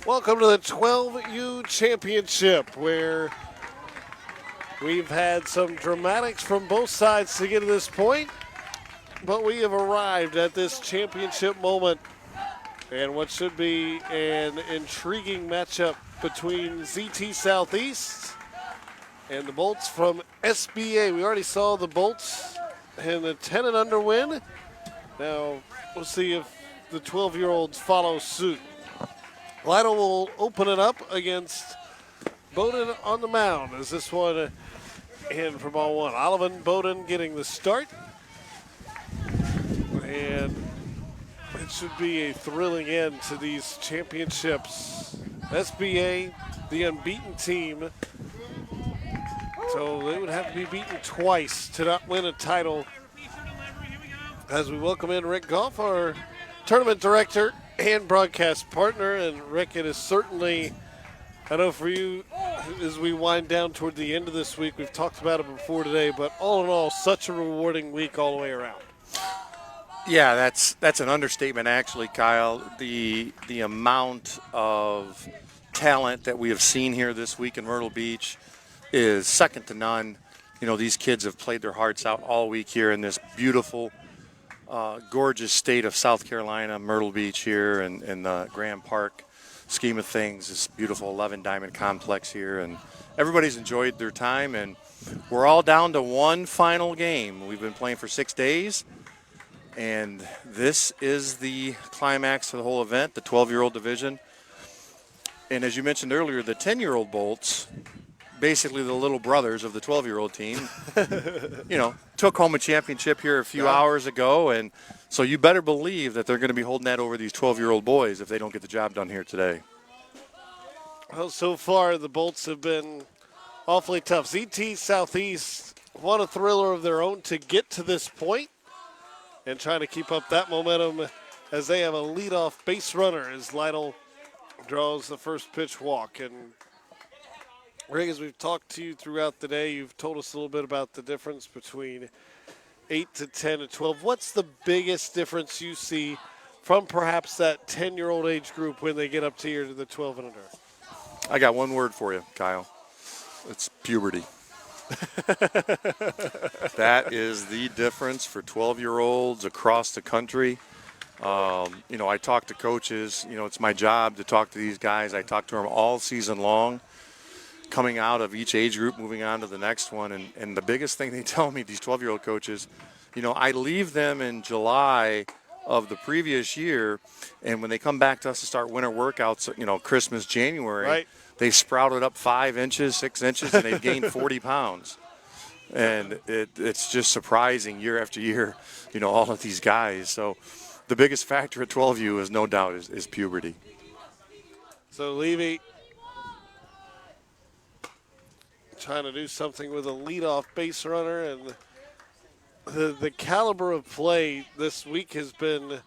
Welcome to the 12U Championship, where we've had some dramatics from both sides to get to this point, but we have arrived at this championship moment and what should be an intriguing matchup between ZT Southeast and the Bolts from SBA. We already saw the Bolts in the 10 and under win. Now we'll see if the 12-year-olds follow suit. Lytle will open it up against Bowden on the mound as this one in for ball one. Olivan Bowden getting the start. And it should be a thrilling end to these championships. SBA, the unbeaten team. So they would have to be beaten twice to not win a title. As we welcome in Rick Goff, our tournament director and broadcast partner. And Rick, it is certainly, I know for you, as we wind down toward the end of this week, we've talked about it before today, but all in all, such a rewarding week all the way around. Yeah, that's an understatement, actually, Kyle. The amount of talent that we have seen here this week in Myrtle Beach is second to none. You know, these kids have played their hearts out all week here in this beautiful, gorgeous state of South Carolina, Myrtle Beach here, and in the Grand Park scheme of things, this beautiful 11-diamond complex here, and everybody's enjoyed their time, and we're all down to one final game. We've been playing for 6 days, and this is the climax of the whole event, the 12-year-old division. And as you mentioned earlier, the 10-year-old Bolts, basically the little brothers of the 12-year-old team, you know, took home a championship here a few hours ago, and so you better believe that they're going to be holding that over these 12-year-old boys if they don't get the job done here today. Well, so far the Bolts have been awfully tough. ZT Southeast won a thriller of their own to get to this point and trying to keep up that momentum as they have a leadoff base runner as Lytle draws the first pitch walk. And Rick, as we've talked to you throughout the day, you've told us a little bit about the difference between 8 to 10 to 12. What's the biggest difference you see from perhaps that 10-year-old age group when they get up to here to the 12 and under? I got one word for you, Kyle. It's puberty. That is the difference for 12-year-olds across the country. You know, I talk to coaches. You know, it's my job to talk to these guys. I talk to them all season long, coming out of each age group, moving on to the next one. And the biggest thing they tell me, these 12-year-old coaches, you know, I leave them in July of the previous year, and when they come back to us to start winter workouts, you know, Christmas, January, right, they sprouted up 5 inches, 6 inches, and they've gained 40 pounds. And it's just surprising year after year, you know, all of these guys. So the biggest factor at 12U is no doubt is puberty. So Levy trying to do something with a leadoff base runner, and the caliber of play this week has been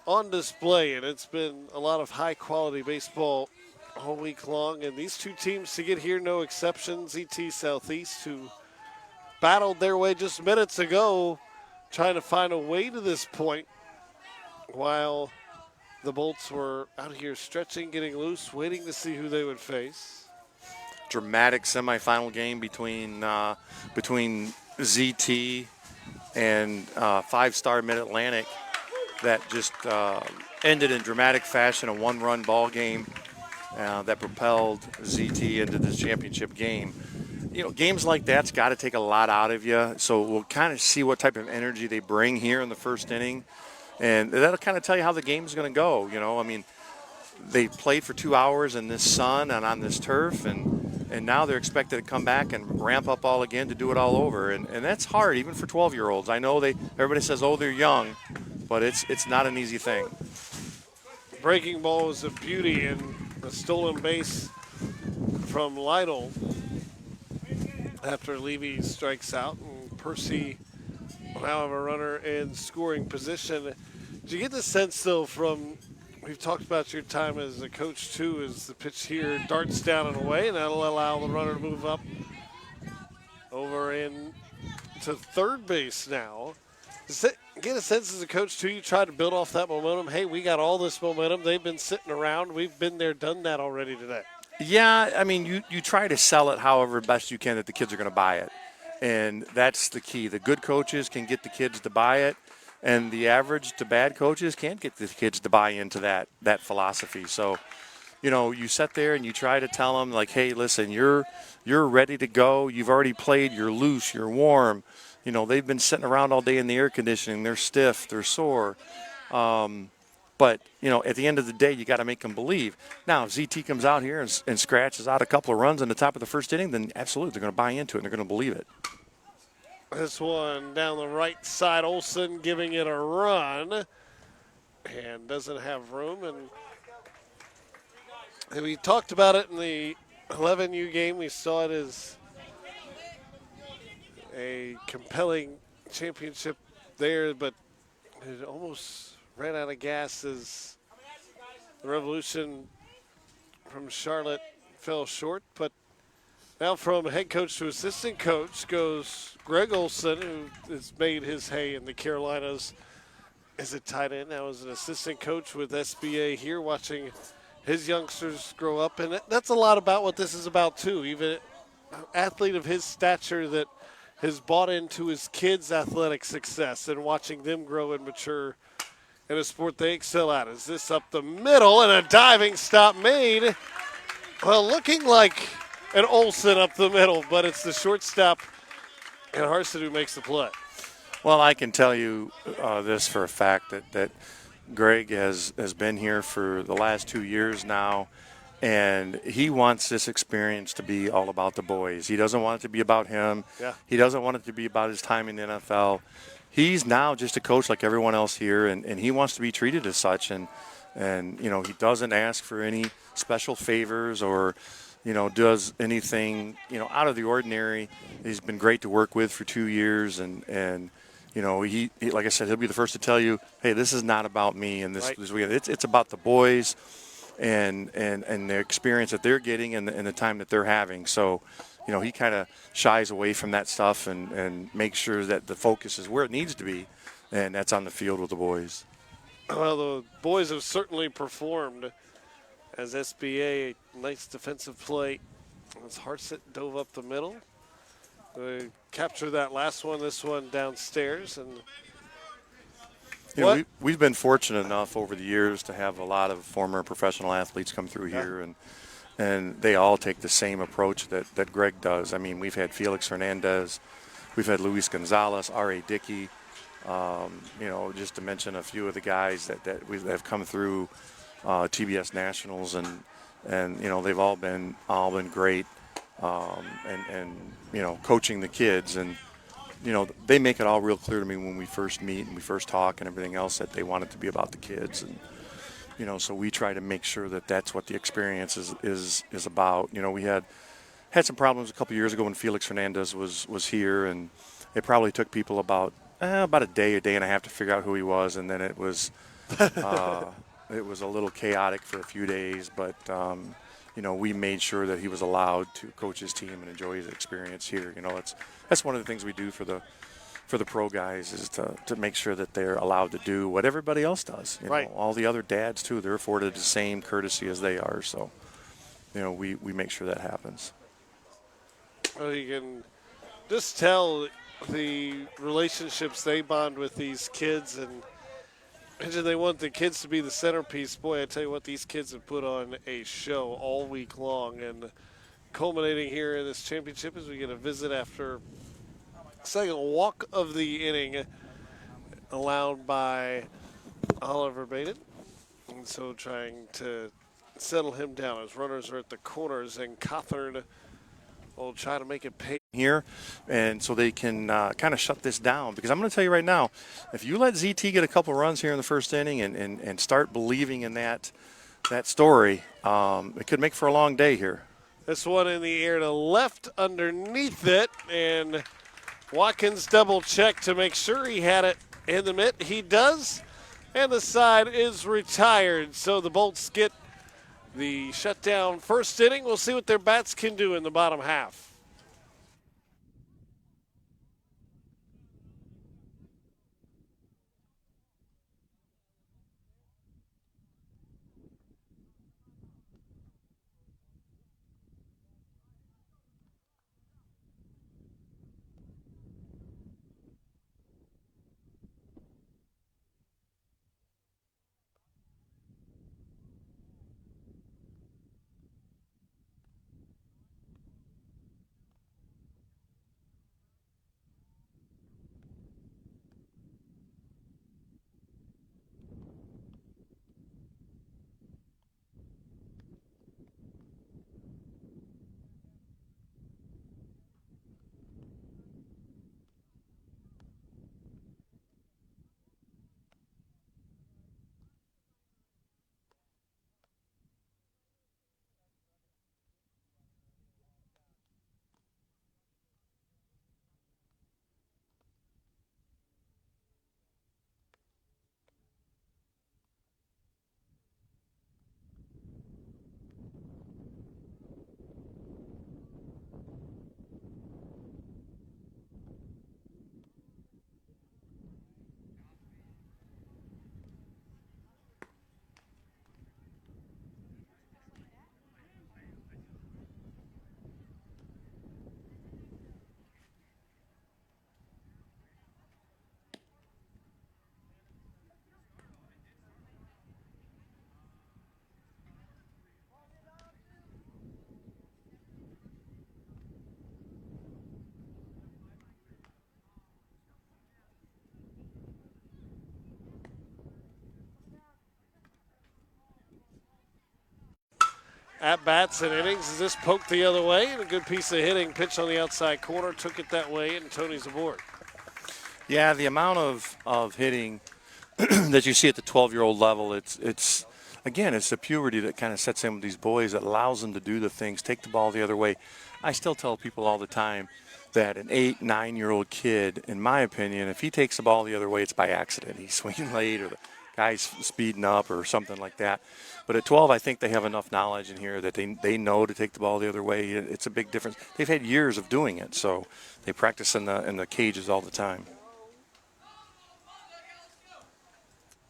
on display, and it's been a lot of high-quality baseball all week long. And these two teams to get here, no exception. ZT Southeast, who battled their way just minutes ago, trying to find a way to this point, while the Bolts were out here stretching, getting loose, waiting to see who they would face. Dramatic semifinal game between ZT and five-star Mid-Atlantic that just ended in dramatic fashion, a one-run ball game that propelled ZT into this championship game. You know, games like that's got to take a lot out of you, so we'll kind of see what type of energy they bring here in the first inning, and that'll kind of tell you how the game's going to go. You know, I mean, they played for 2 hours in this sun and on this turf, and now they're expected to come back and ramp up all again to do it all over. And that's hard, even for 12-year-olds. I know everybody says, oh, they're young, but it's not an easy thing. breaking ball was a beauty, and a stolen base from Lytle after Levy strikes out, and Percy will now have a runner in scoring position. Did you get the sense, though, from we've talked about your time as a coach, too, as the pitch here darts down and away, and that'll allow the runner to move up over in to third base now. Does it get a sense as a coach, too, you try to build off that momentum? Hey, we got all this momentum. They've been sitting around. We've been there, done that already today. Yeah, I mean, you try to sell it however best you can that the kids are going to buy it. And that's the key. The good coaches can get the kids to buy it, and the average to bad coaches can't get the kids to buy into that philosophy. So, you sit there and you try to tell them, like, hey, listen, you're ready to go. You've already played. You're loose. You're warm. They've been sitting around all day in the air conditioning. They're stiff. They're sore. But, at the end of the day, you got to make them believe. Now, if ZT comes out here and scratches out a couple of runs in the top of the first inning, then absolutely they're going to buy into it and they're going to believe it. This one down the right side, Olsen giving it a run and doesn't have room. And we talked about it in the 11U game. We saw it as a compelling championship there, but it almost ran out of gas as the Revolution from Charlotte fell short. But now from head coach to assistant coach goes Greg Olsen, who has made his hay in the Carolinas as a tight end. Now as an assistant coach with SBA here, watching his youngsters grow up. And that's a lot about what this is about, too. Even an athlete of his stature that has bought into his kids' athletic success and watching them grow and mature in a sport they excel at. Is this up the middle and a diving stop made? Well, looking like an Olsen up the middle, but it's the shortstop and Harson who makes the play. Well, I can tell you this for a fact that Greg has been here for the last 2 years now, and he wants this experience to be all about the boys. He doesn't want it to be about him. Yeah. He doesn't want it to be about his time in the NFL. He's now just a coach like everyone else here, and he wants to be treated as such. And he doesn't ask for any special favors or, does anything, out of the ordinary. He's been great to work with for 2 years, and he like I said, he'll be the first to tell you, hey, this is not about me and this weekend. It's about the boys and the experience that they're getting and the time that they're having. So, he kind of shies away from that stuff and makes sure that the focus is where it needs to be, and that's on the field with the boys. Well, the boys have certainly performed as SBA. Nice defensive play as Hartsit dove up the middle. They captured that last one, this one downstairs. And we've been fortunate enough over the years to have a lot of former professional athletes come through here, and they all take the same approach that Greg does. I mean, we've had Felix Hernandez, we've had Luis Gonzalez, R.A. Dickey, just to mention a few of the guys that have come through TBS Nationals, and they've all been great, and coaching the kids, and they make it all real clear to me when we first meet and we first talk and everything else that they want it to be about the kids. And so we try to make sure that that's what the experience is about. We had some problems a couple years ago when Felix Hernandez was here, and it probably took people about a day and a half to figure out who he was, and then it was it was a little chaotic for a few days, but we made sure that he was allowed to coach his team and enjoy his experience here. That's one of the things we do for the pro guys, is to make sure that they're allowed to do what everybody else does. Right. All the other dads too, they're afforded the same courtesy as they are. So, we make sure that happens. Well, you can just tell the relationships they bond with these kids, and they want the kids to be the centerpiece. Boy, I tell you what, these kids have put on a show all week long, and culminating here in this championship as we get a visit after second walk of the inning allowed by Oliver Baden. And so trying to settle him down as runners are at the corners, and Cothard will try to make it pay. here, and so they can kind of shut this down. Because I'm going to tell you right now, if you let ZT get a couple runs here in the first inning and start believing in that story, it could make for a long day here. This one in the air to left underneath it, and Watkins double checked to make sure he had it in the mitt. He does, and the side is retired. So the Bolts get the shutdown first inning. We'll see what their bats can do in the bottom half. At bats and innings, is this poked the other way? And a good piece of hitting, pitch on the outside corner, took it that way, and Tony's aboard. Yeah, the amount of hitting that you see at the 12-year-old level, it's again, it's the puberty that kind of sets in with these boys that allows them to do the things, take the ball the other way. I still tell people all the time that an 8, 9-year-old kid, in my opinion, if he takes the ball the other way, it's by accident. He's swinging late or the guy's speeding up or something like that. But at 12, I think they have enough knowledge in here that they know to take the ball the other way. It's a big difference. They've had years of doing it, so they practice in the cages all the time.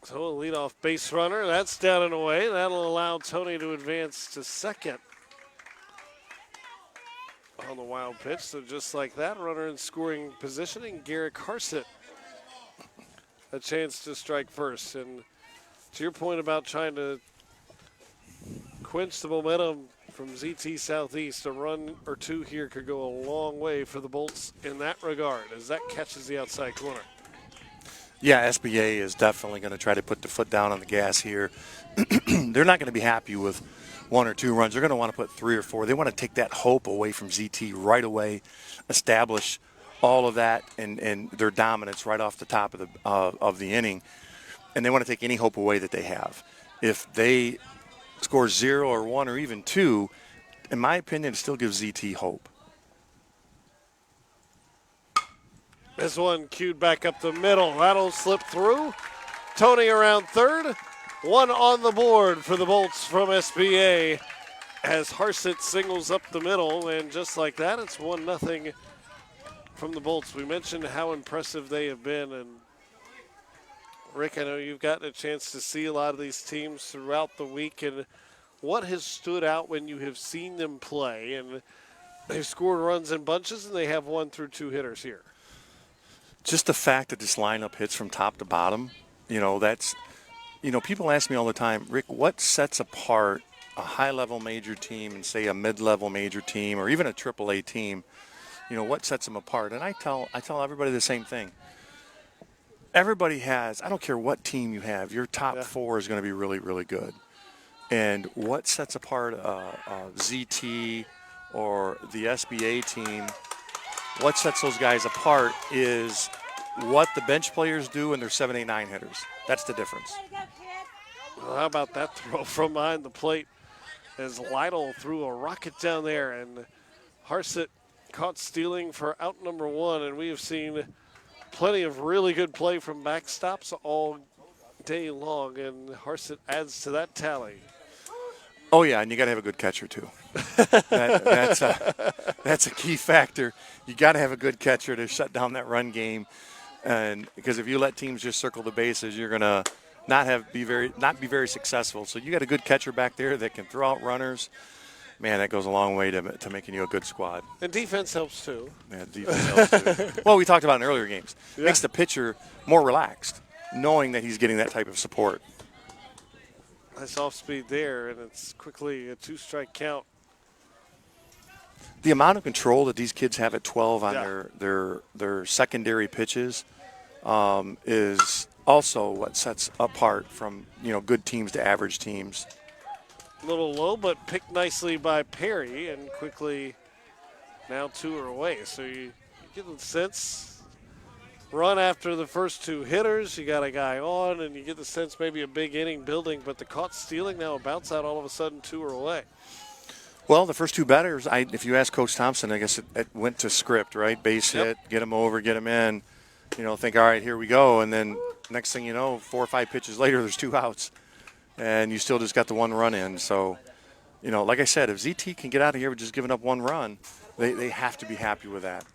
So a leadoff base runner, that's down and away. That'll allow Tony to advance to second on the wild pitch. So just like that, runner in scoring position, and Garrick Harsett a chance to strike first. And to your point about trying to quench the momentum from ZT Southeast, a run or two here could go a long way for the Bolts in that regard as that catches the outside corner. Yeah, SBA is definitely going to try to put the foot down on the gas here. They're not going to be happy with 1 or 2 runs. They're going to want to put 3 or 4. They want to take that hope away from ZT right away, establish all of that and their dominance right off the top of the inning, and they want to take any hope away that they have. If they score 0 or 1 or even 2, in my opinion, it still gives ZT hope. This one cued back up the middle. That'll slip through. Tony around third. 1 on the board for the Bolts from SBA as Harsett singles up the middle. And just like that, it's 1-0 from the Bolts. We mentioned how impressive they have been. And Rick, I know you've gotten a chance to see a lot of these teams throughout the week. And what has stood out when you have seen them play? And they've scored runs in bunches, and they have 1 through 2 hitters here. Just the fact that this lineup hits from top to bottom, that's, people ask me all the time, Rick, what sets apart a high-level major team and, say, a mid-level major team or even a AAA team? What sets them apart? And I tell everybody the same thing. Everybody has, I don't care what team you have, your top 4 is going to be really, really good. And what sets apart ZT or the SBA team what sets those guys apart is what the bench players do and their 7, 8, 9 hitters. That's the difference. Well, how about that throw from behind the plate as Lytle threw a rocket down there, and Harsett caught stealing for out number 1, and we have seen plenty of really good play from backstops all day long, and Harsett adds to that tally. Oh, yeah, and you got to have a good catcher, too. That's a key factor. You got to have a good catcher to shut down that run game, and because if you let teams just circle the bases, you're going to not be very successful. So you got a good catcher back there that can throw out runners. Man, that goes a long way to making you a good squad. And defense helps, too. Yeah, defense helps, too. Well, we talked about in earlier games. Yeah. Makes the pitcher more relaxed, knowing that he's getting that type of support. Nice off speed there, and it's quickly a 2-strike count. The amount of control that these kids have at 12 on Yeah. their secondary pitches is also what sets apart from good teams to average teams. A little low, but picked nicely by Perry, and quickly now 2 are away. So you get the sense, run after the first 2 hitters, you got a guy on, and you get the sense maybe a big inning building, but the caught stealing, now a bounce out, all of a sudden 2 are away. Well, the first 2 batters, if you ask Coach Thompson, I guess it went to script, right? Base hit, get him over, get him in, think, all right, here we go. And then next thing you know, 4 or 5 pitches later, there's 2 outs. And you still just got the 1 run in. So, like I said, if ZT can get out of here with just giving up 1 run, they have to be happy with that.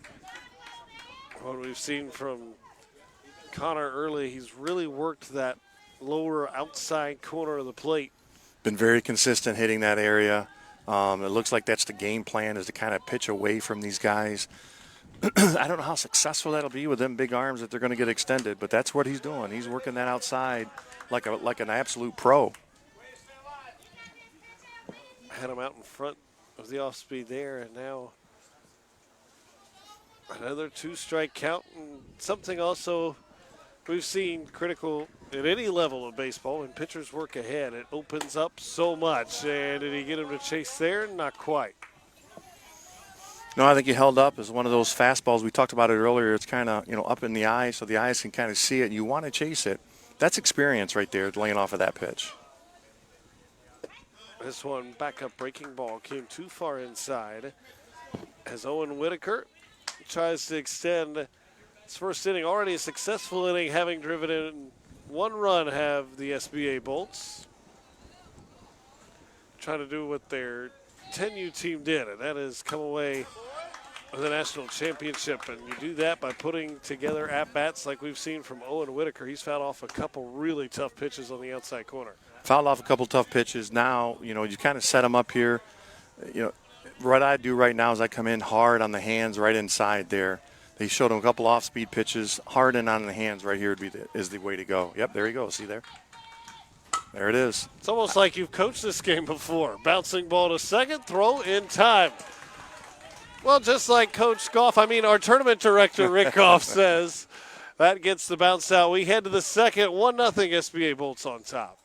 What we've seen from Connor early, he's really worked that lower outside corner of the plate. Been very consistent hitting that area. It looks like that's the game plan, is to kind of pitch away from these guys. I don't know how successful that'll be with them big arms that they're going to get extended, but that's what he's doing. He's working that outside like an absolute pro. Had him out in front of the off speed there, and now another 2-strike count. And something also we've seen critical at any level of baseball, when pitchers work ahead, it opens up so much. And did he get him to chase there? Not quite. No, I think he held up as one of those fastballs. We talked about it earlier. It's kind of up in the eye, so the eyes can kind of see it. You want to chase it. That's experience right there, laying off of that pitch. This one, backup breaking ball, came too far inside as Owen Whitaker tries to extend his first inning. Already a successful inning, having driven in 1 run, have the SBA Bolts. Trying to do what their 10U team did, and that is come away with a national championship. And you do that by putting together at-bats like we've seen from Owen Whitaker. He's fouled off a couple really tough pitches on the outside corner. Fouled off a couple tough pitches. Now, you kind of set him up here. What I do right now is I come in hard on the hands right inside there. They showed him a couple off-speed pitches. Hard in on the hands right here is the way to go. Yep, there you go. See there? There it is. It's almost like you've coached this game before. Bouncing ball to second, throw in time. Well, just like Coach Goff, our tournament director, Rick Goff, says, that gets the bounce out. We head to the second, 1-0 SBA Bolts on top.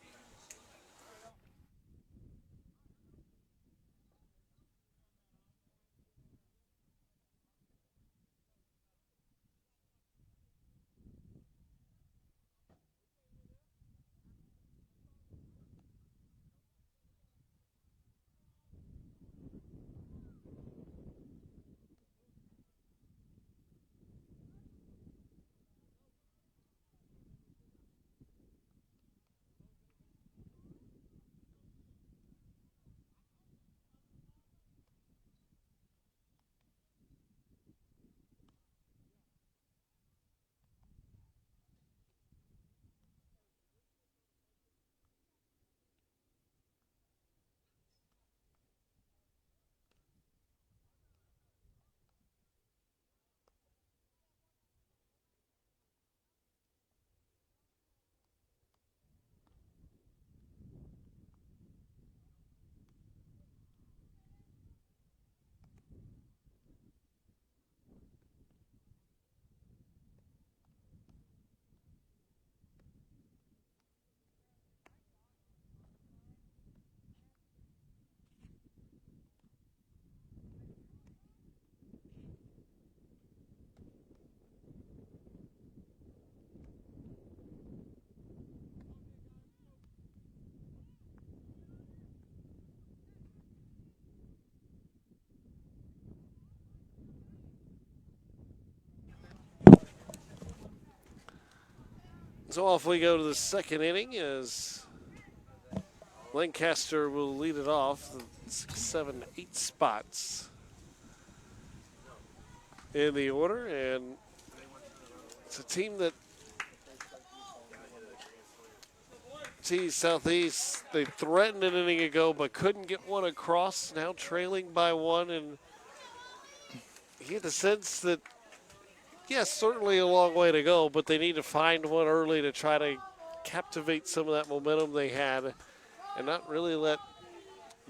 So off we go to the second inning as Lancaster will lead it off. 6, 7, 8 spots in the order, and it's a team that Southeast, they threatened an inning ago but couldn't get one across, now trailing by one, and you get the sense that, yes, certainly a long way to go, but they need to find one early to try to captivate some of that momentum they had and not really let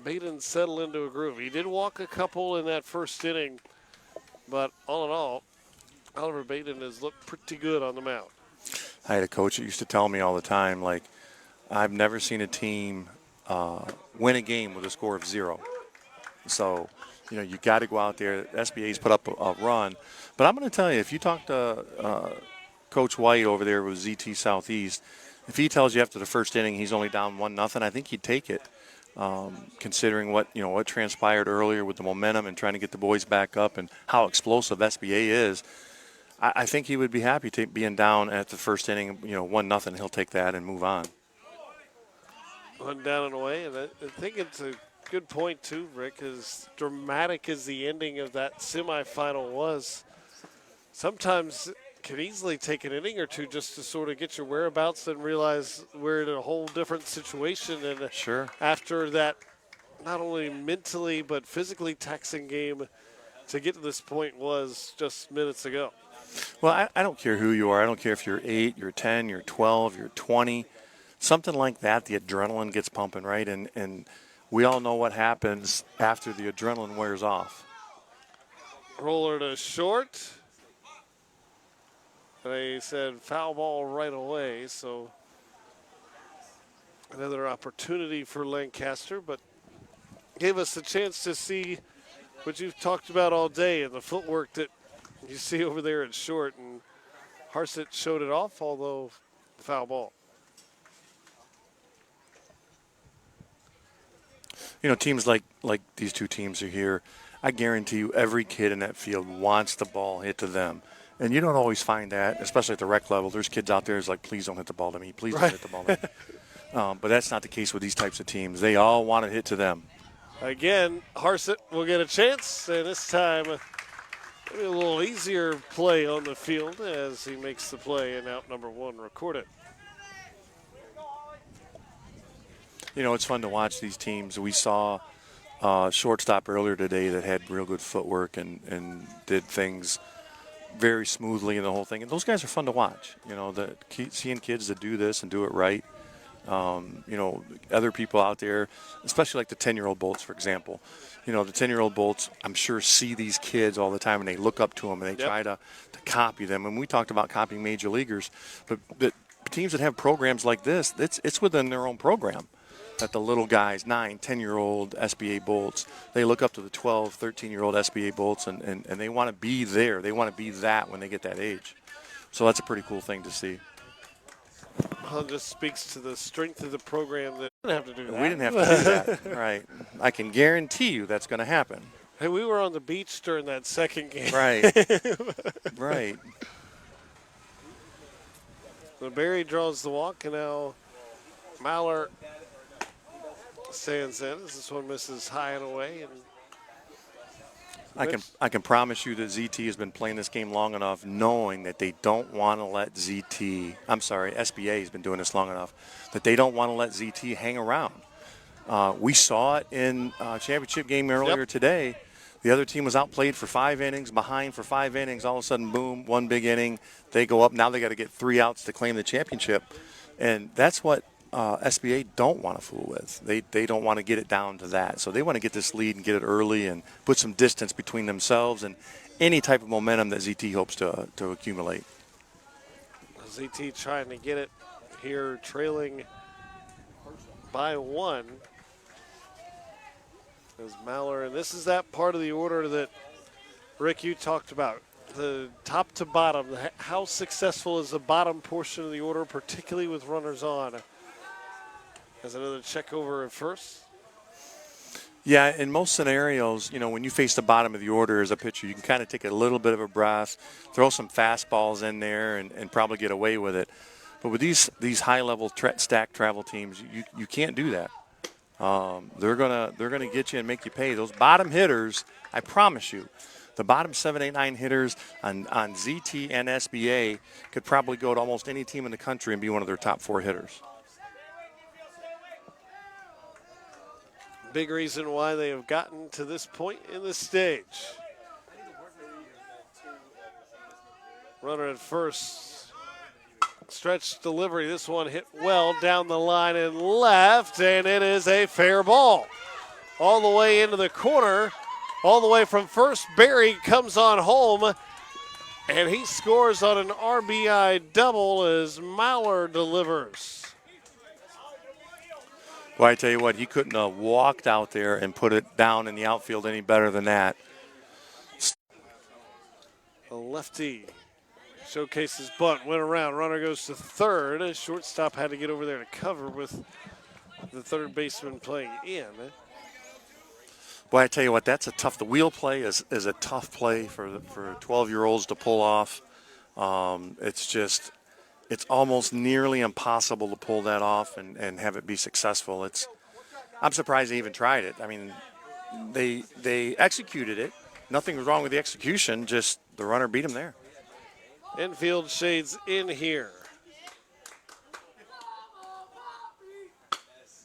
Baden settle into a groove. He did walk a couple in that first inning, but all in all, Oliver Baden has looked pretty good on the mound. I had a coach that used to tell me all the time, like, I've never seen a team win a game with a score of 0. So, you got to go out there. SBA's put up a run. But I'm going to tell you, if you talk to Coach White over there with ZT Southeast, if he tells you after the first inning he's only down 1-0, I think he'd take it, considering what transpired earlier with the momentum and trying to get the boys back up and how explosive SBA is. I think he would be happy being down at the first inning, 1-0. He'll take that and move on. One down and away, and I think it's a good point too, Rick, as dramatic as the ending of that semifinal was. Sometimes it can easily take an inning or two just to sort of get your whereabouts and realize we're in a whole different situation. And sure, after that, not only mentally but physically taxing game to get to this point was just minutes ago. Well, I don't care who you are. I don't care if you're 8, you're 10, you're 12, you're 20. Something like that, the adrenaline gets pumping, right? And we all know what happens after the adrenaline wears off. Roller to short. They said foul ball right away, so another opportunity for Lancaster, but gave us a chance to see what you've talked about all day and the footwork that you see over there at short. And Harsett showed it off, although foul ball. Teams like these two teams are here. I guarantee you every kid in that field wants the ball hit to them. And you don't always find that, especially at the rec level. There's kids out there who's like, please don't hit the ball to me. Please don't hit the ball to me. But that's not the case with these types of teams. They all want it hit to them. Again, Harsett will get a chance, and this time maybe a little easier play on the field as he makes the play, and out number 1 recorded. It's fun to watch these teams. We saw shortstop earlier today that had real good footwork and did things very smoothly in the whole thing. And those guys are fun to watch. Seeing kids that do this and do it right. Other people out there, especially like the 10-year-old Bolts, for example. The 10-year-old Bolts, I'm sure, see these kids all the time, and they look up to them, and they try to copy them. And we talked about copying major leaguers. But teams that have programs like this, it's within their own program. That the little guys, 9, 10-year-old SBA Bolts, they look up to the 12, 13-year-old SBA Bolts, and they want to be there. They want to be that when they get that age. So that's a pretty cool thing to see. Well, it just speaks to the strength of the program that we didn't have to do that. We didn't have to do that, right. I can guarantee you that's going to happen. Hey, we were on the beach during that second game. Right. Right. So Barry draws the walk, and now Maller stands in. This one misses high and away. And I can promise you that ZT has been playing this game long enough knowing that they don't want to let SBA has been doing this long enough that they don't want to let ZT hang around. We saw it in championship game earlier today. The other team was outplayed for 5 innings, behind for 5 innings. All of a sudden, boom, 1 big inning. They go up. Now they got to get 3 outs to claim the championship. And that's what SBA don't want to fool with. They don't want to get it down to that. So they want to get this lead and get it early and put some distance between themselves and any type of momentum that ZT hopes to accumulate. ZT trying to get it here, trailing by 1. As Maller, and this is that part of the order that, Rick, you talked about. The top to bottom, how successful is the bottom portion of the order, particularly with runners on? As another check over at first. Yeah, in most scenarios, when you face the bottom of the order as a pitcher, you can kind of take a little bit of a breath, throw some fastballs in there, and probably get away with it. But with these high-level stack travel teams, you can't do that. They're gonna get you and make you pay. Those bottom hitters, I promise you, the bottom 7, 8, 9 hitters on ZT and SBA could probably go to almost any team in the country and be one of their top 4 hitters. Big reason why they have gotten to this point in the stage. Runner at first. Stretch delivery. This one hit well down the line and left, and it is a fair ball. All the way into the corner, all the way from first. Barry comes on home, and he scores on an RBI double as Mauer delivers. Well, I tell you what, he couldn't have walked out there and put it down in the outfield any better than that. A lefty showcases bunt, went around, runner goes to third. A shortstop had to get over there to cover with the third baseman playing in. Boy, I tell you what, that's a tough. The wheel play is a tough play for 12-year-olds to pull off. It's almost nearly impossible to pull that off and have it be successful. I'm surprised they even tried it. I mean, they executed it. Nothing was wrong with the execution. Just the runner beat him there. Infield shades in here.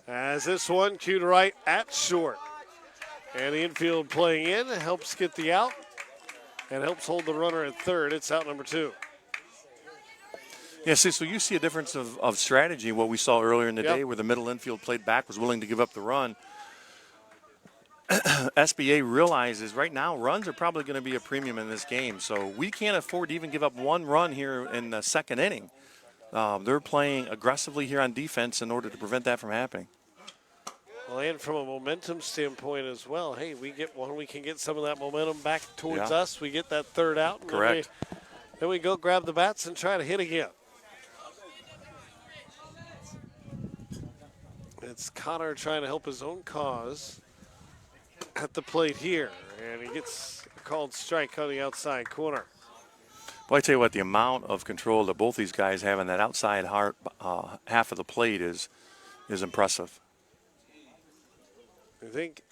As this one cued right at short. And the infield playing in helps get the out and helps hold the runner at third. It's out number 2. Yeah, see, so you see a difference of strategy, what we saw earlier in the day where the middle infield played back, was willing to give up the run. SBA realizes right now runs are probably going to be a premium in this game, so we can't afford to even give up 1 run here in the second inning. They're playing aggressively here on defense in order to prevent that from happening. Well, and from a momentum standpoint as well, hey, we get one, we can get some of that momentum back towards us. We get that third out. And correct. Then we go grab the bats and try to hit again. It's Connor trying to help his own cause at the plate here, and he gets a called strike on the outside corner. Well, I tell you what, the amount of control that both these guys have in that outside half of the plate is impressive. I think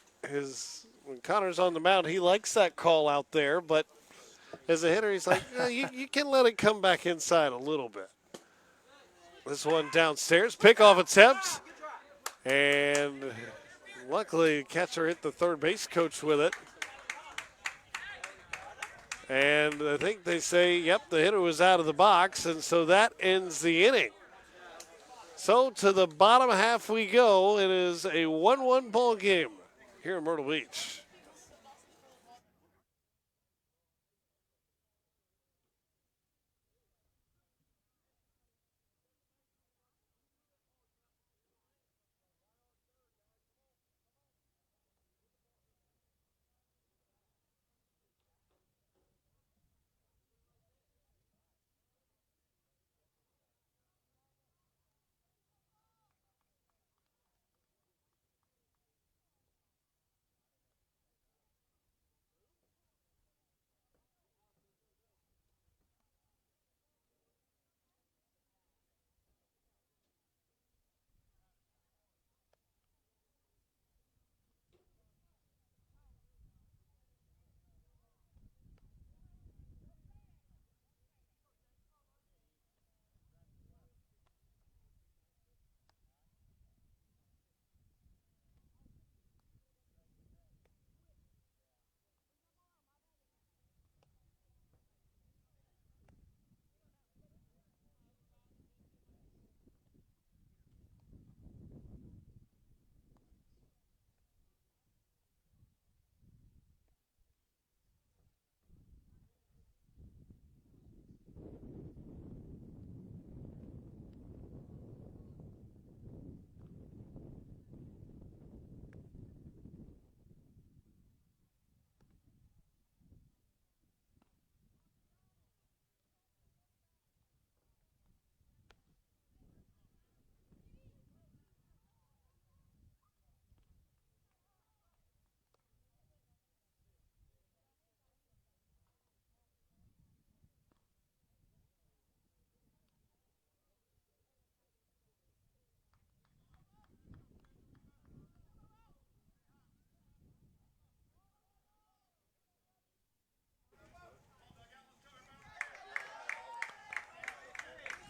when Connor's on the mound, he likes that call out there, but as a hitter, he's like, you can let it come back inside a little bit. This one downstairs, pickoff attempt, and luckily the catcher hit the third base coach with it. And I think they say, yep, the hitter was out of the box, and so that ends the inning. So to the bottom half we go. It is a 1-1 ball game here in Myrtle Beach.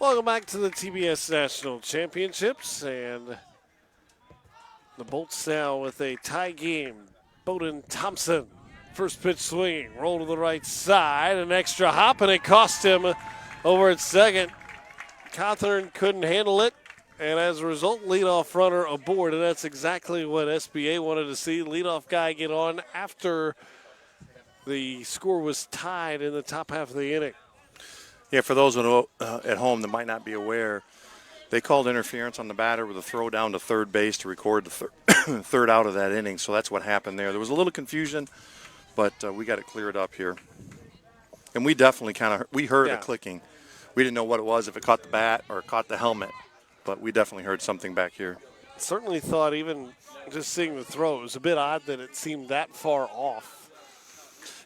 Welcome back to the TBS National Championships, and the Bolts now with a tie game. Bowden Thompson, first pitch swinging, roll to the right side, an extra hop, and it cost him over at second. Cawthorn couldn't handle it, and as a result, leadoff runner aboard, and that's exactly what SBA wanted to see. Leadoff guy get on after the score was tied in the top half of the inning. Yeah, for those at home that might not be aware, they called interference on the batter with a throw down to third base to record the third out of that inning. So that's what happened there. There was a little confusion, but we got it cleared up here. And we definitely we heard a clicking. We didn't know what it was, if it caught the bat or caught the helmet, but we definitely heard something back here. Certainly thought, even just seeing the throw, it was a bit odd that it seemed that far off.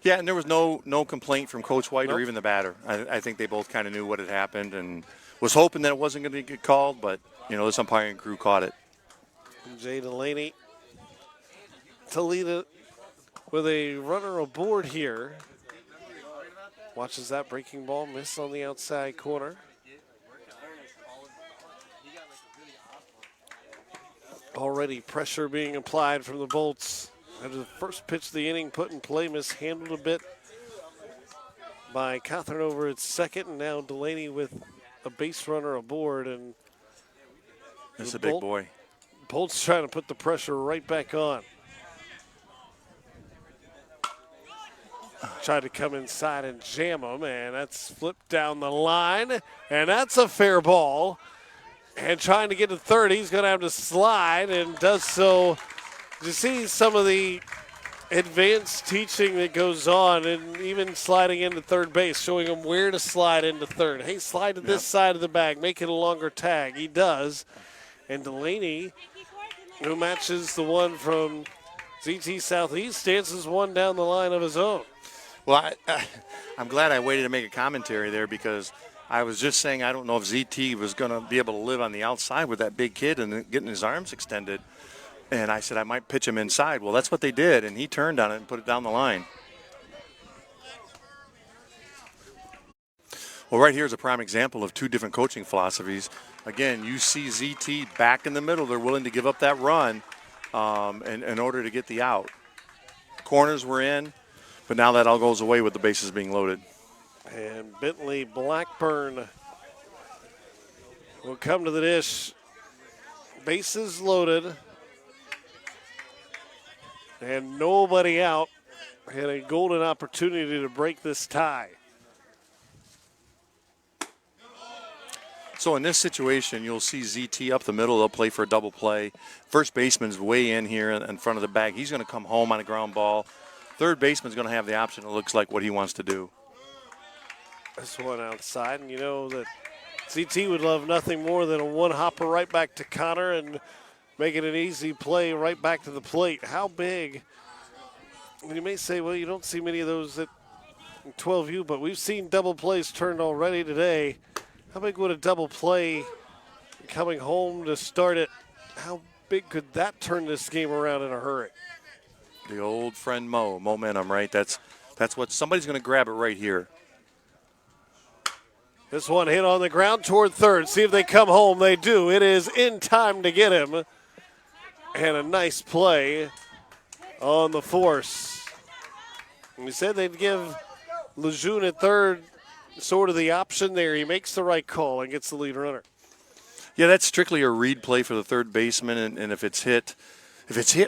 Yeah, and there was no complaint from Coach White or even the batter. I think they both kind of knew what had happened and was hoping that it wasn't going to get called, but, this umpiring crew caught it. Jay Delaney to lead it with a runner aboard here. Watches that breaking ball miss on the outside corner. Already pressure being applied from the Bolts. After the first pitch of the inning put in play, mishandled a bit by Cawthorn over at second, and now Delaney with a base runner aboard. And it's a big boy. Bolts trying to put the pressure right back on. Tried to come inside and jam him, and that's flipped down the line, and that's a fair ball. And trying to get to third, he's going to have to slide, and does so. You see some of the advanced teaching that goes on, and even sliding into third base, showing him where to slide into third. Hey, slide to this side of the bag, make it a longer tag. He does. And Delaney, who matches the one from ZT Southeast, dances one down the line of his own. Well, I'm glad I waited to make a commentary there, because I was just saying I don't know if ZT was going to be able to live on the outside with that big kid and getting his arms extended. And I said I might pitch him inside. Well, that's what they did, and he turned on it and put it down the line. Well, right here is a prime example of two different coaching philosophies. Again, you see ZT back in the middle. They're willing to give up that run in order to get the out. Corners were in, but now that all goes away with the bases being loaded. And Bentley Blackburn will come to the dish. Bases loaded. And nobody out. Had a golden opportunity to break this tie. So in this situation, you'll see ZT up the middle. They'll play for a double play. First baseman's way in here in front of the bag. He's going to come home on a ground ball. Third baseman's going to have the option. It looks like what he wants to do. This one outside, and you know that ZT would love nothing more than a one-hopper right back to Connor and making an easy play right back to the plate. How big? You may say, well, you don't see many of those at 12U, but we've seen double plays turned already today. How big would a double play coming home to start it? How big could that turn this game around in a hurry? The old friend momentum, right? That's what somebody's going to grab it right here. This one hit on the ground toward third. See if they come home. They do. It is in time to get him. And a nice play on the force. And we said they'd give Lejeune at third sort of the option there. He makes the right call and gets the lead runner. Yeah, that's strictly a read play for the third baseman, and if it's hit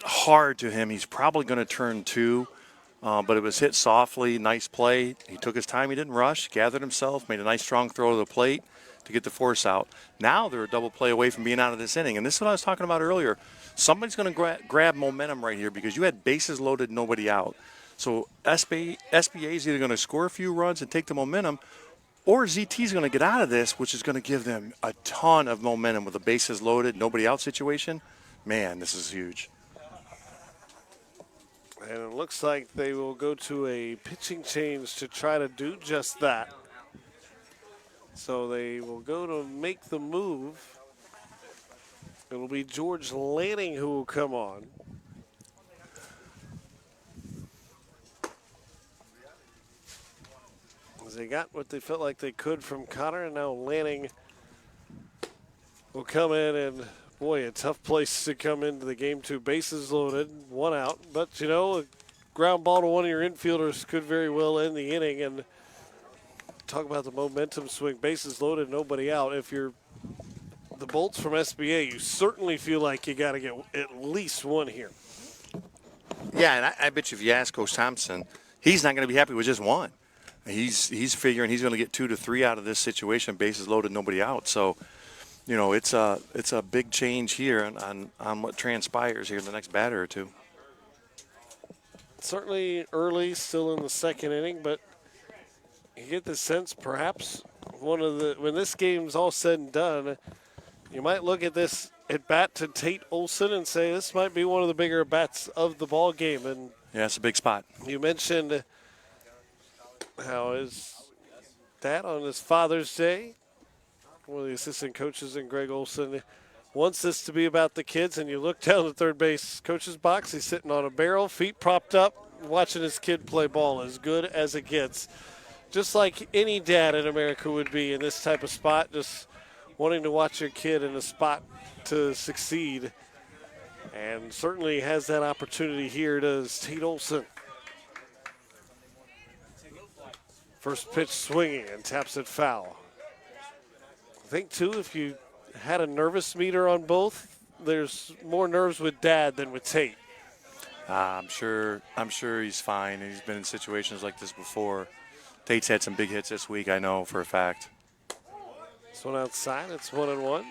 hard to him, he's probably going to turn two. But it was hit softly, nice play. He took his time, he didn't rush, gathered himself, made a nice strong throw to the plate to get the force out. Now they're a double play away from being out of this inning, and this is what I was talking about earlier. Somebody's going to grab momentum right here because you had bases loaded, nobody out. So SBA is either going to score a few runs and take the momentum, or ZT is going to get out of this, which is going to give them a ton of momentum with the bases loaded, nobody out situation. Man, this is huge. And it looks like they will go to a pitching change to try to do just that. So they will go to make the move. It'll be George Lanning who will come on. As they got what they felt like they could from Connor, and now Lanning will come in, and boy, a tough place to come into the game. Two bases loaded, one out. But, a ground ball to one of your infielders could very well end the inning. And talk about the momentum swing. Bases loaded, nobody out. If you're the Bolts from SBA, you certainly feel like you got to get at least one here. Yeah, and I bet you if you ask Coach Thompson, he's not going to be happy with just one. He's figuring he's going to get 2 to 3 out of this situation, bases loaded, nobody out. So, it's a big change here on what transpires here in the next batter or two. Certainly early, still in the second inning, but you get the sense perhaps when this game's all said and done, you might look at this at bat to Tate Olson and say this might be one of the bigger bats of the ball game. And yeah, it's a big spot. you mentioned how his dad on his Father's Day, one of the assistant coaches in Greg Olson, wants this to be about the kids. And you look down the third base coach's box, he's sitting on a barrel, feet propped up, watching his kid play ball, as good as it gets. Just like any dad in America would be in this type of spot, just wanting to watch your kid in a spot to succeed. And certainly has that opportunity here, does Tate Olson. First pitch swinging and taps it foul. I think, too, if you had a nervous meter on both, there's more nerves with Dad than with Tate. I'm sure he's fine. He's been in situations like this before. Tate's had some big hits this week, I know for a fact. This one outside, it's 1-1.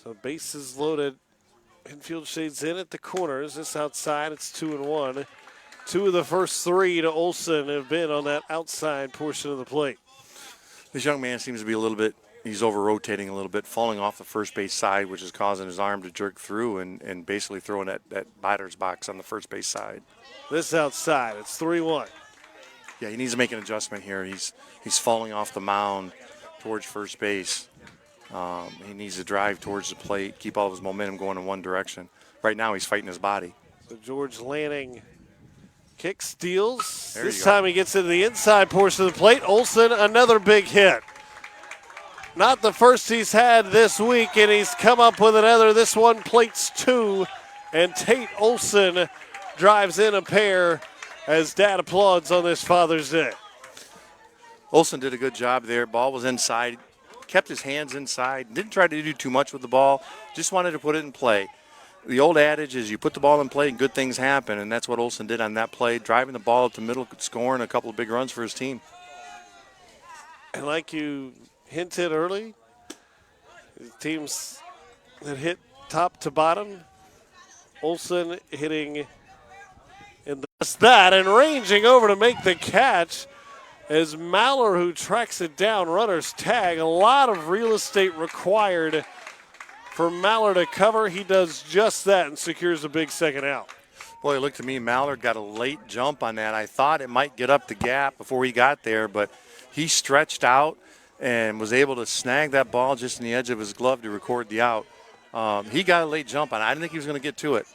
So bases loaded. Infield shades in at the corners. This outside, it's 2-1. 2 of the first 3 to Olson have been on that outside portion of the plate. This young man seems to be he's over-rotating a little bit, falling off the first base side, which is causing his arm to jerk through and basically throwing that batter's box on the first base side. This outside, it's 3-1. Yeah, he needs to make an adjustment here. He's falling off the mound towards first base. He needs to drive towards the plate, keep all of his momentum going in one direction. Right now, he's fighting his body. So George Lanning kicks, steals. There This time he gets into the inside portion of the plate. Olson, another big hit. Not the first he's had this week, and he's come up with another. This one plates 2, and Tate Olson drives in a pair as Dad applauds on this Father's Day. Olson did a good job there. Ball was inside, kept his hands inside, didn't try to do too much with the ball, just wanted to put it in play. The old adage is you put the ball in play and good things happen, and that's what Olson did on that play, driving the ball up the middle, scoring a couple of big runs for his team. And like you hinted early, teams that hit top to bottom, Olson hitting in that and ranging over to make the catch as Maller, who tracks it down, runners tag. A lot of real estate required for Maller to cover. He does just that and secures a big second out. Boy, it looked to me, Maller got a late jump on that. I thought it might get up the gap before he got there, but he stretched out and was able to snag that ball just in the edge of his glove to record the out. He got a late jump on it. I didn't think he was going to get to it.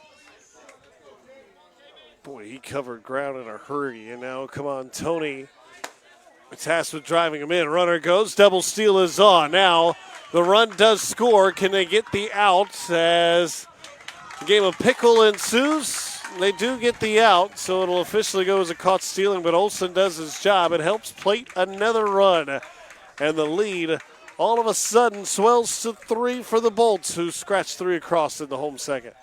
Boy, he covered ground in a hurry. And now, come on, Tony, tasked with driving him in. Runner goes. Double steal is on. Now, the run does score. Can they get the out as the game of pickle ensues? They do get the out, so it'll officially go as a caught stealing, but Olson does his job. It helps plate another run. And the lead all of a sudden swells to 3 for the Bolts, who scratched 3 across in the home second.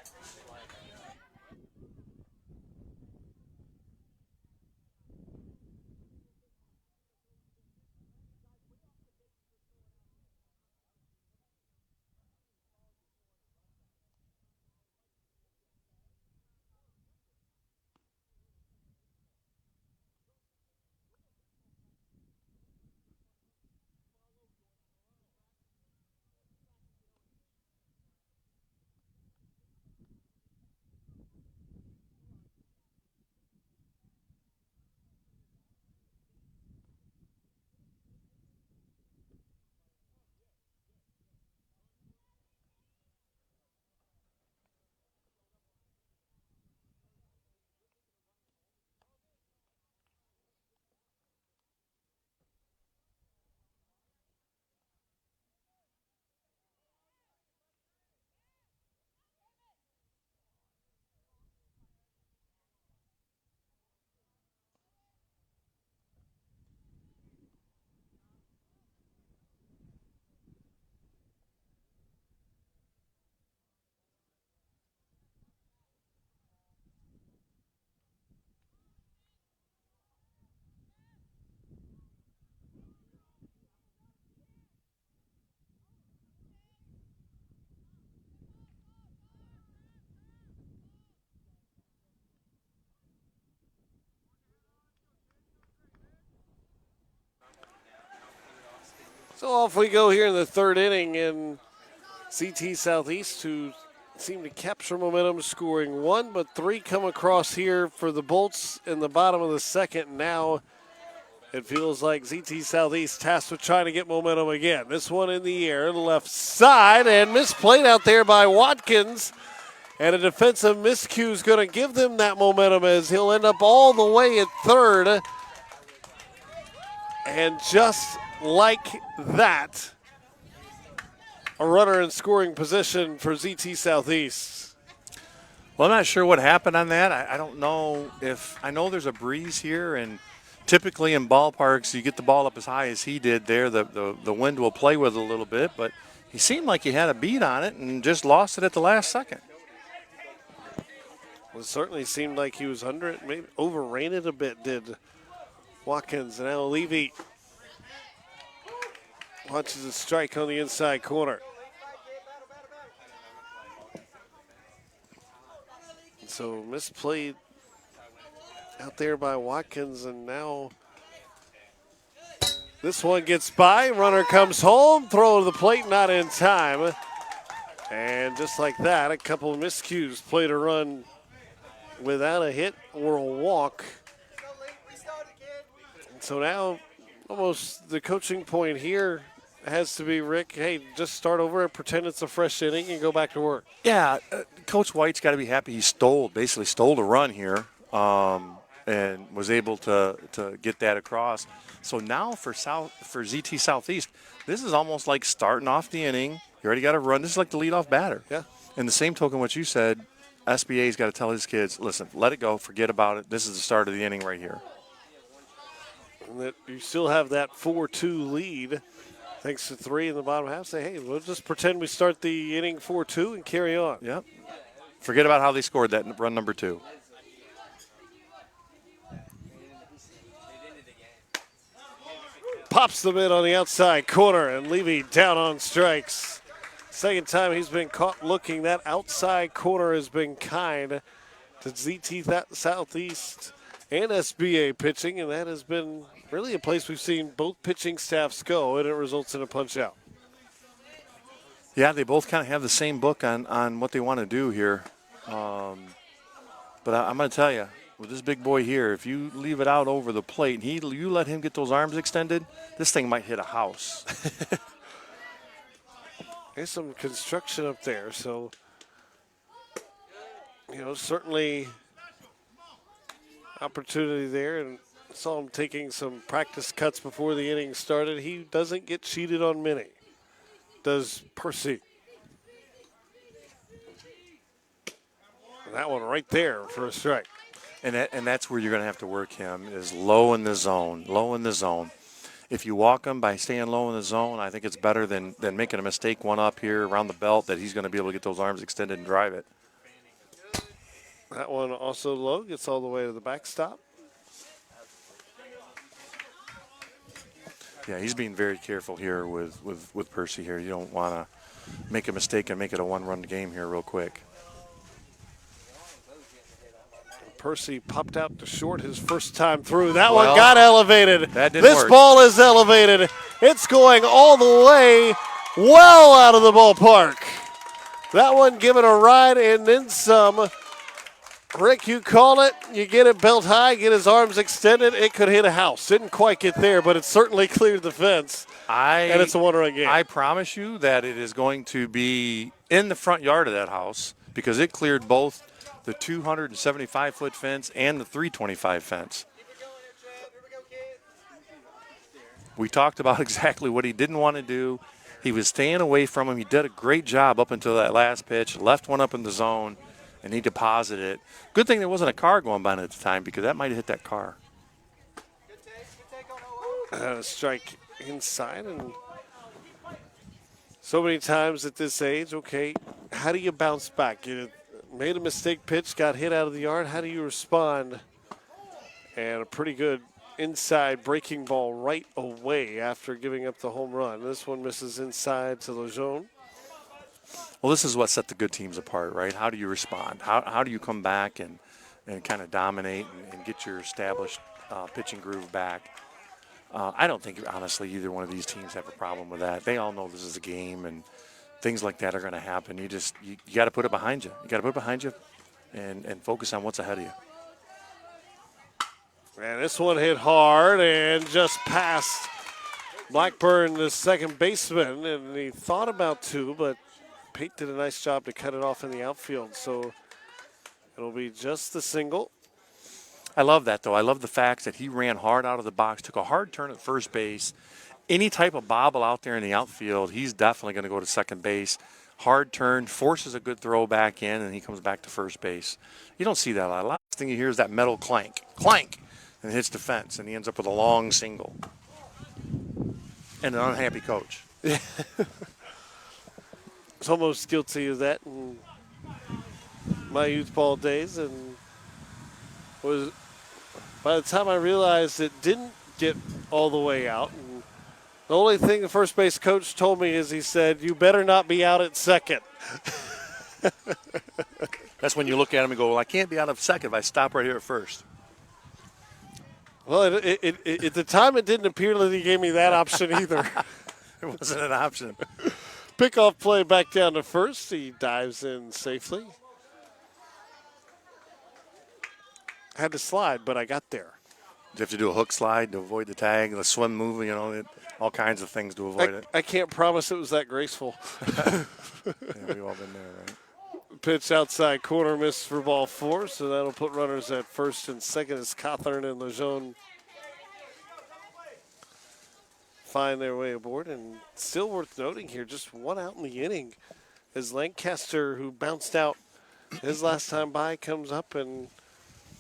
So off we go here in the third inning, and CT Southeast, who seem to capture momentum, scoring one, but three come across here for the Bolts in the bottom of the second. Now it feels like ZT Southeast tasked with trying to get momentum again. This one in the air, left side, and misplayed out there by Watkins. And a defensive miscue is going to give them that momentum as he'll end up all the way at third. And just like that, a runner in scoring position for ZT Southeast. Well, I'm not sure what happened on that. I don't know if – I know there's a breeze here, and typically in ballparks you get the ball up as high as he did there. The wind will play with it a little bit, but he seemed like he had a beat on it and just lost it at the last second. Well, it certainly seemed like he was under it, maybe overran it a bit, did Watkins. And now Levy punches a strike on the inside corner. And so misplayed out there by Watkins, and now this one gets by. Runner comes home, throw to the plate, not in time. And just like that, a couple of miscues, played a run without a hit or a walk. So now almost the coaching point here has to be, Rick, hey, just start over and pretend it's a fresh inning and go back to work. Yeah, Coach White's got to be happy he basically stole a run here and was able to get that across. So now for ZT Southeast, this is almost like starting off the inning. You already got to run. This is like the leadoff batter. Yeah. And the same token, what you said, SBA's got to tell his kids, listen, let it go, forget about it. This is the start of the inning right here. And that you still have that 4-2 lead, thanks to three in the bottom half. Say, hey, we'll just pretend we start the inning 4-2 and carry on. Yep. Forget about how they scored that run number 2. Pops them in on the outside corner, and Levy down on strikes. Second time he's been caught looking. That outside corner has been kind to ZT Southeast and SBA pitching, and that has been really a place we've seen both pitching staffs go, and it results in a punch out. Yeah, they both kind of have the same book on what they want to do here. But I'm going to tell you, with this big boy here, if you leave it out over the plate and you let him get those arms extended, this thing might hit a house. There's some construction up there, so, certainly opportunity there. And saw him taking some practice cuts before the inning started. He doesn't get cheated on many, does Percy. And that one right there for a strike. And that's where you're going to have to work him, is low in the zone. If you walk him by staying low in the zone, I think it's better than making a mistake one up here around the belt, that he's going to be able to get those arms extended and drive it. That one also low, gets all the way to the backstop. Yeah, he's being very careful here with Percy here. You don't want to make a mistake and make it a one-run game here real quick. Percy popped out to short his first time through. That one got elevated. That didn't this work. Ball is elevated. It's going all the way well out of the ballpark. That one given a ride and then some. Rick, you call it. You get it belt high, get his arms extended. It could hit a house. Didn't quite get there, but it certainly cleared the fence. And it's a one-run game. I promise you that it is going to be in the front yard of that house, because it cleared both the 275-foot fence and the 325 fence. We talked about exactly what he didn't want to do. He was staying away from him. He did a great job up until that last pitch, left one up in the zone, and he deposited it. Good thing there wasn't a car going by at the time, because that might have hit that car. Strike inside, and so many times at this age, okay, how do you bounce back? You made a mistake pitch, got hit out of the yard. How do you respond? And a pretty good inside breaking ball right away after giving up the home run. This one misses inside to Lejeune. Well, this is what set the good teams apart, right? How do you respond? How do you come back and kind of dominate and get your established pitching groove back? I don't think, honestly, either one of these teams have a problem with that. They all know this is a game, and things like that are going to happen. You got to put it behind you. You got to put it behind you and focus on what's ahead of you. And this one hit hard and just past Blackburn, the second baseman, and he thought about two, but Pate did a nice job to cut it off in the outfield. So it'll be just the single. I love that, though. I love the fact that he ran hard out of the box, took a hard turn at first base. Any type of bobble out there in the outfield, he's definitely going to go to second base. Hard turn, forces a good throw back in, and he comes back to first base. You don't see that a lot. The last thing you hear is that metal clank, and hits the fence, and he ends up with a long single. And an unhappy coach. It's almost guilty of that in my youth ball days, and was by the time I realized it didn't get all the way out. And the only thing the first base coach told me is he said, "You better not be out at second." That's when you look at him and go, well, I can't be out of second if I stop right here at first. Well, at the time, it didn't appear that he gave me that option either. It wasn't an option. Pickoff play back down to first. He dives in safely. Had to slide, but I got there. You have to do a hook slide to avoid the tag, the swim move, all kinds of things to avoid it. I can't promise it was that graceful. Yeah, we've all been there, right? Pitch outside corner, miss for ball four, so that'll put runners at first and second as Cawthorn and Lejeune find their way aboard. And still worth noting here, just one out in the inning as Lancaster, who bounced out his last time by, comes up, and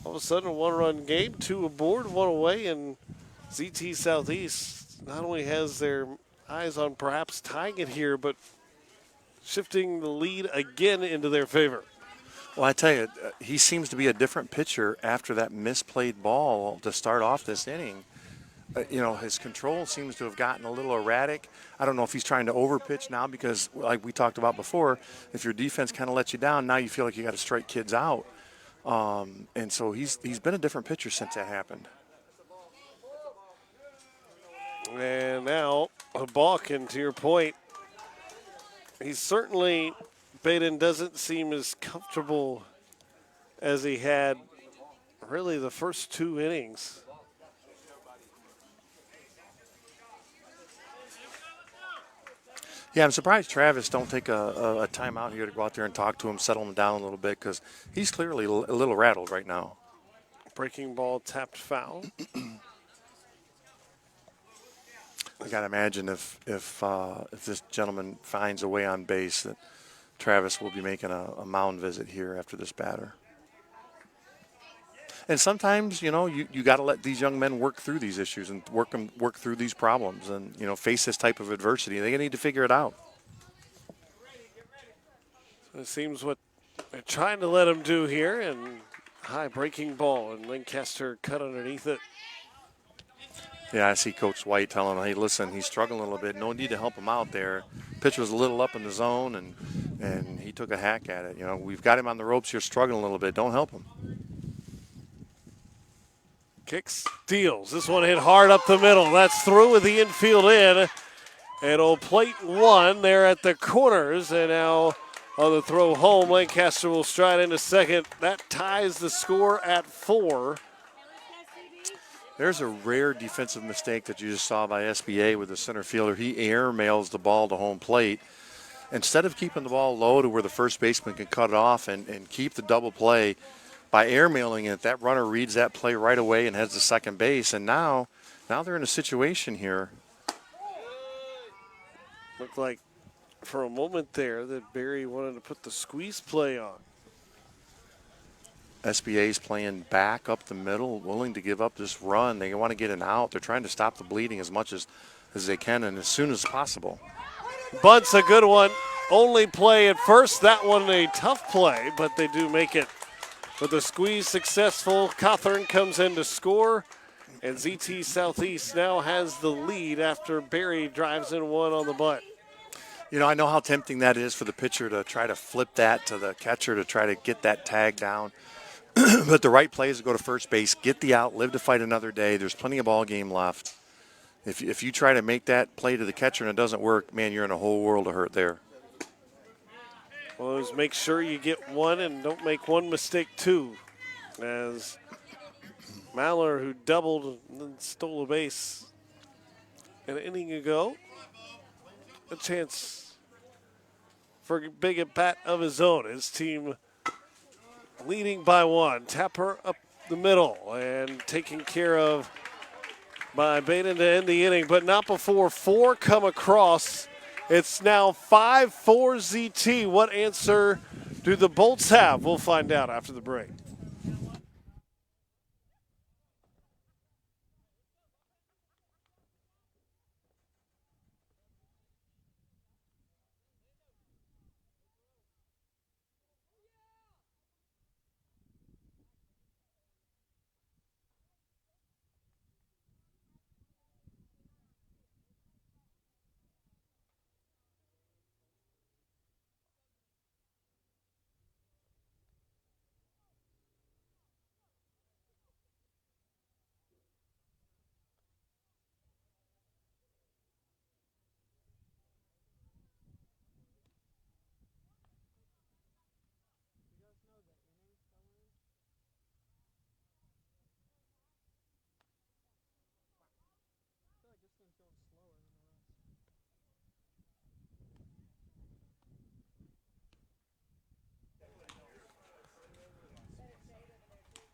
all of a sudden a one-run game, two aboard, one away, and ZT Southeast not only has their eyes on perhaps tying it here, but shifting the lead again into their favor. Well, I tell you, he seems to be a different pitcher after that misplayed ball to start off this inning. His control seems to have gotten a little erratic. I don't know if he's trying to overpitch now because, like we talked about before, if your defense kind of lets you down, now you feel like you got to strike kids out. And so he's been a different pitcher since that happened. And now a balk, and to your point, he's certainly, Baden doesn't seem as comfortable as he had really the first two innings. Yeah, I'm surprised Travis don't take a timeout here to go out there and talk to him, settle him down a little bit, because he's clearly a little rattled right now. Breaking ball tapped foul. I got to imagine if this gentleman finds a way on base that Travis will be making a mound visit here after this batter. And sometimes, you got to let these young men work through these issues and work through these problems and, face this type of adversity. They need to figure it out. It seems what they're trying to let him do here, and high breaking ball, and Lancaster cut underneath it. Yeah, I see Coach White telling him, hey, listen, he's struggling a little bit. No need to help him out there. Pitch was a little up in the zone, and he took a hack at it. We've got him on the ropes here struggling a little bit. Don't help him. Kicks, deals. This one hit hard up the middle. That's through with the infield in. And old plate one there at the corners. And now on the throw home, Lancaster will stride into second. That ties the score at 4. There's a rare defensive mistake that you just saw by SBA with the center fielder. He airmails the ball to home plate. Instead of keeping the ball low to where the first baseman can cut it off and keep the double play, by airmailing it, that runner reads that play right away and heads to second base. And now they're in a situation here. Looked like for a moment there that Barry wanted to put the squeeze play on. SBA's playing back up the middle, willing to give up this run. They want to get an out. They're trying to stop the bleeding as much as they can and as soon as possible. Bunt's a good one. Only play at first. That one a tough play, but they do make it. With the squeeze successful, Cawthorn comes in to score, and ZT Southeast now has the lead after Barry drives in one on the butt. I know how tempting that is for the pitcher to try to flip that to the catcher to try to get that tag down. But the right play is to go to first base, get the out, live to fight another day. There's plenty of ball game left. If you try to make that play to the catcher and it doesn't work, man, you're in a whole world of hurt there. Well, just make sure you get one and don't make one mistake too. As Maller, who doubled and then stole a base an inning ago, a chance for a big at bat of his own. His team leading by one. Tapper up the middle and taken care of by Baden to end the inning, but not before four come across. It's now 5-4 ZT. What answer do the Bolts have? We'll find out after the break.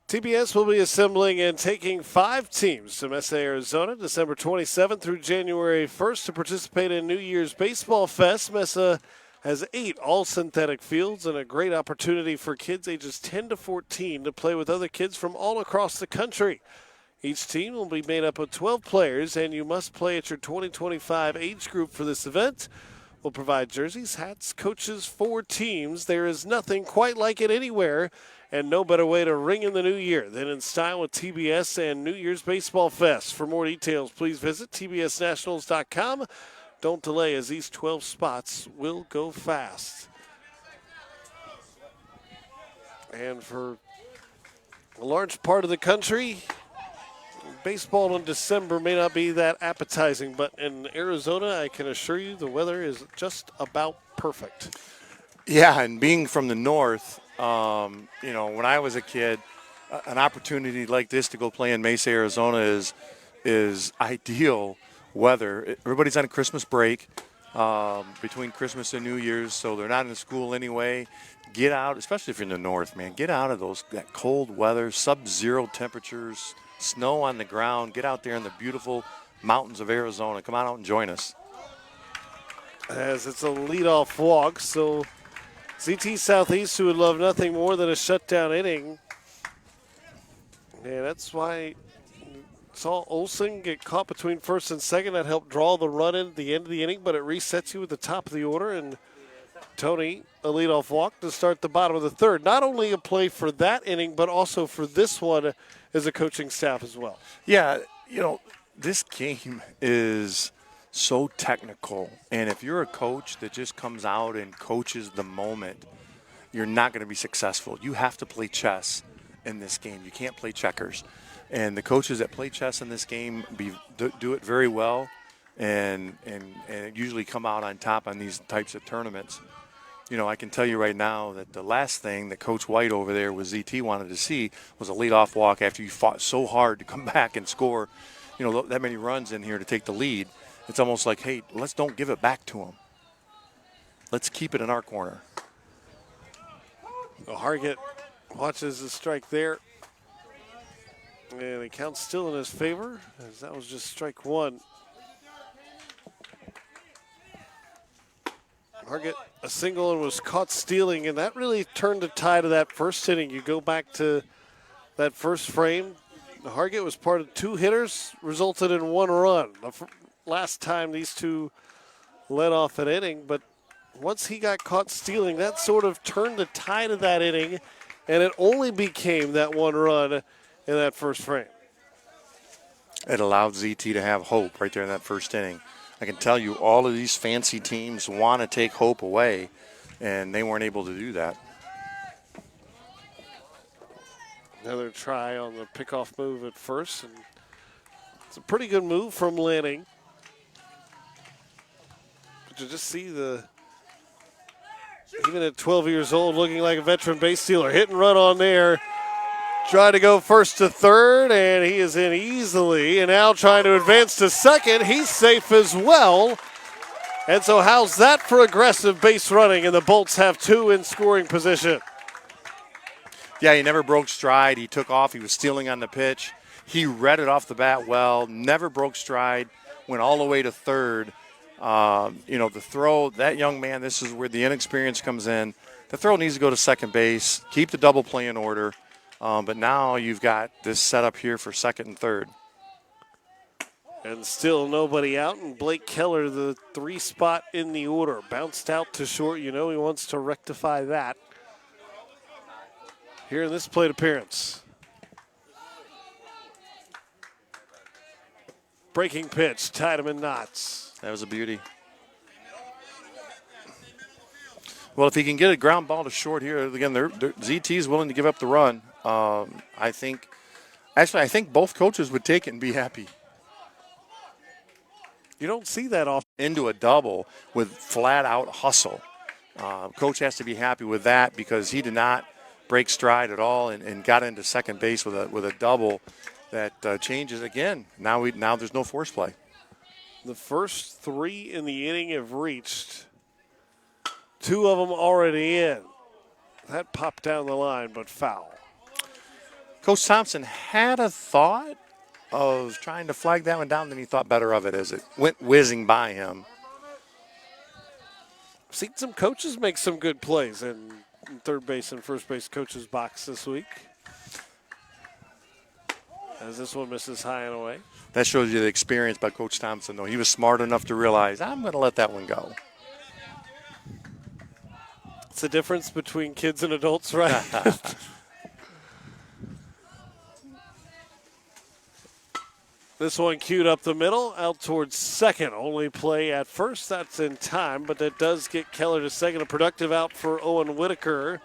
TBS will be assembling and taking 5 teams to Mesa, Arizona, December 27th through January 1st to participate in New Year's Baseball Fest. Mesa has 8 all-synthetic fields and a great opportunity for kids ages 10 to 14 to play with other kids from all across the country. Each team will be made up of 12 players, and you must play at your 2025 age group for this event. We'll provide jerseys, hats, coaches, 4 teams. There is nothing quite like it anywhere, and no better way to ring in the new year than in style with TBS and New Year's Baseball Fest. For more details, please visit tbsnationals.com. Don't delay, as these 12 spots will go fast. And for a large part of the country, baseball in December may not be that appetizing, but in Arizona, I can assure you the weather is just about perfect. Yeah, and being from the north, when I was a kid, an opportunity like this to go play in Mesa, Arizona is ideal weather. Everybody's on a Christmas break between Christmas and New Year's, so they're not in school anyway. Get out, especially if you're in the north, man. Get out of that cold weather, sub-zero temperatures, snow on the ground. Get out there in the beautiful mountains of Arizona. Come on out and join us. As it's a leadoff walk, so ZT Southeast, who would love nothing more than a shutdown inning. And that's why saw Olsen get caught between first and second. That helped draw the run in at the end of the inning, but it resets you at the top of the order. And Tony, a leadoff walk to start the bottom of the third. Not only a play for that inning, but also for this one as a coaching staff as well. Yeah, this game is so technical. And if you're a coach that just comes out and coaches the moment, you're not going to be successful. You have to play chess in this game. You can't play checkers. And the coaches that play chess in this game do it very well and usually come out on top on these types of tournaments. I can tell you right now that the last thing that Coach White over there with ZT wanted to see was a leadoff walk after you fought so hard to come back and score, that many runs in here to take the lead. It's almost like, hey, don't give it back to them. Let's keep it in our corner. Hargett watches the strike there. And the count's still in his favor, as that was just strike one. Hargett, a single, and was caught stealing, and that really turned the tide of that first inning. You go back to that first frame. Hargett was part of 2 hitters, resulted in 1 run. The last time these two led off an inning, but once he got caught stealing, that sort of turned the tide of that inning, and it only became that 1 run in that first frame. It allowed ZT to have hope right there in that first inning. I can tell you all of these fancy teams want to take hope away, and they weren't able to do that. Another try on the pickoff move at first, and It's a pretty good move from Lanning. But you just see even at 12 years old, looking like a veteran base stealer. Hit and run on there. Trying to go first to third, and he is in easily. And now trying to advance to second. He's safe as well. And so how's that for aggressive base running? And the Bolts have 2 in scoring position. Yeah, he never broke stride. He took off. He was stealing on the pitch. He read it off the bat well, never broke stride, went all the way to third. The throw, that young man, this is where the inexperience comes in. The throw needs to go to second base, keep the double play in order. But now you've got this setup here for second and third. And still nobody out, and Blake Keller, the 3 spot in the order, bounced out to short. He wants to rectify that here in this plate appearance. Breaking pitch, tied him in knots. That was a beauty. Well, if he can get a ground ball to short here, again, ZT is willing to give up the run. I think both coaches would take it and be happy. You don't see that often. Into a double with flat-out hustle. Coach has to be happy with that because he did not break stride at all and got into second base with a double that changes again. Now there's no force play. The first 3 in the inning have reached. 2 of them already in. That popped down the line, but foul. Coach Thompson had a thought of trying to flag that one down, then he thought better of it as it went whizzing by him. I've seen some coaches make some good plays in third base and first base coaches' box this week. As this one misses high and away. That shows you the experience by Coach Thompson, though. He was smart enough to realize, I'm going to let that one go. It's the difference between kids and adults, right? This one queued up the middle, out towards second. Only play at first. That's in time, but that does get Keller to second. A productive out for Owen Whitaker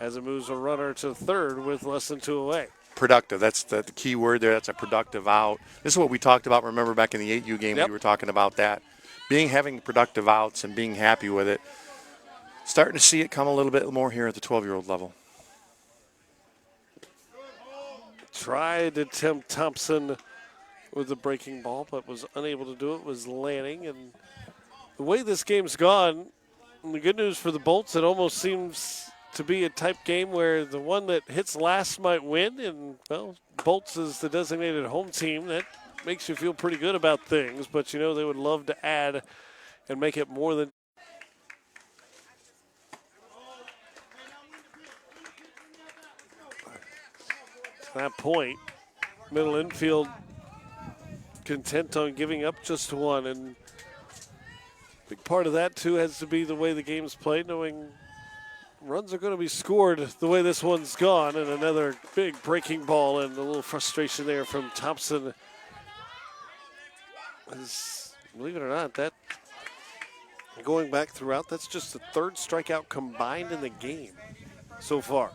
as it moves a runner to third with less than 2 away. Productive. That's the key word there. That's a productive out. This is what we talked about. Remember back in the 8U game, Yep. We were talking about that. Having productive outs and being happy with it. Starting to see it come a little bit more here at the 12-year-old level. Tried to tempt Thompson with the breaking ball, but was unable to do it, was Lanning. And the way this game's gone, and the good news for the Bolts, it almost seems to be a type game where the one that hits last might win. And, well, Bolts is the designated home team. That makes you feel pretty good about things, but, they would love to add and make it more than. At that point, middle infield content on giving up just 1, and big part of that too has to be the way the game's played, knowing runs are going to be scored the way this one's gone. And another big breaking ball, and a little frustration there from Thompson. Believe it or not, that going back throughout, that's just the 3rd strikeout combined in the game so far.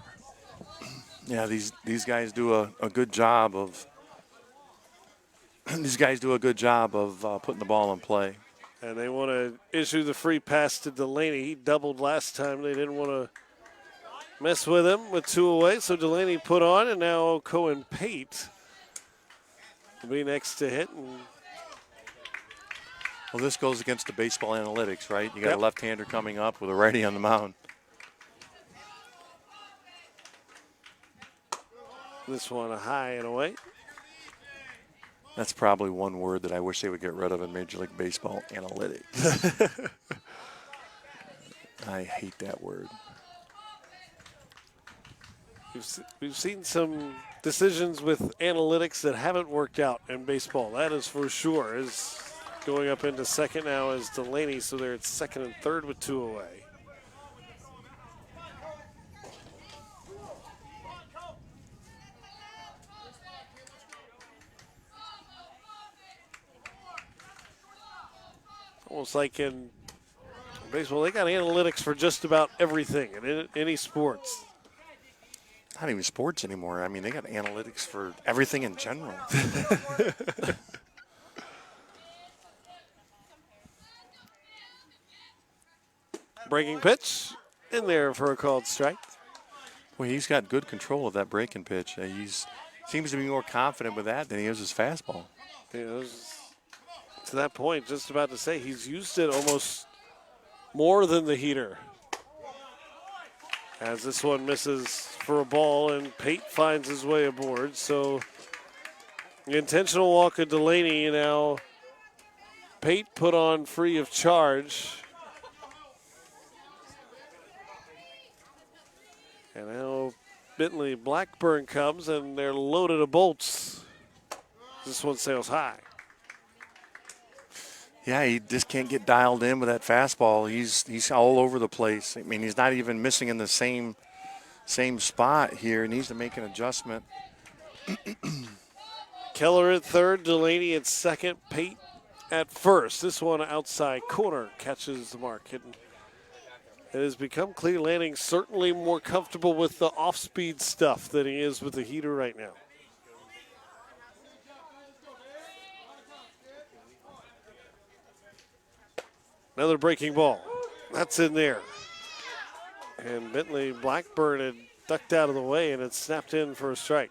Yeah, these guys do a good job of putting the ball in play. And they want to issue the free pass to Delaney. He doubled last time. They didn't want to mess with him with 2 away. So Delaney put on, and now Cohen Pate will be next to hit. And well, this goes against the baseball analytics, right? You got Yep. a left-hander coming up with a righty on the mound. this one a high and away. That's probably one word that I wish they would get rid of in Major League Baseball, analytics. I hate that word. We've seen some decisions with analytics that haven't worked out in baseball. That is for sure. Is going up into second now is Delaney, so they're at second and third with 2 away. Almost like in baseball, they got analytics for just about everything in any sports. not even sports anymore. I mean, they got analytics for everything in general. Breaking pitch in there for a called strike. Well, he's got good control of that breaking pitch. He's seems to be more confident with that than he is his fastball. You know, to that point, just about to say he's used it almost more than the heater. As this one misses for a ball and Pate finds his way aboard. So the intentional walk of Delaney, now Pate put on free of charge. And now Bentley Blackburn comes and they're loaded of bolts. This one sails high. Yeah, he just can't get dialed in with that fastball. He's all over the place. I mean, he's not even missing in the same spot here. He needs to make an adjustment. Keller at third, Delaney at second, Pate at first. This one outside corner catches the mark. It has become clear Lanning certainly more comfortable with the off-speed stuff than he is with the heater right now. Another breaking ball. That's in there. And Bentley Blackburn had ducked out of the way and it snapped in for a strike.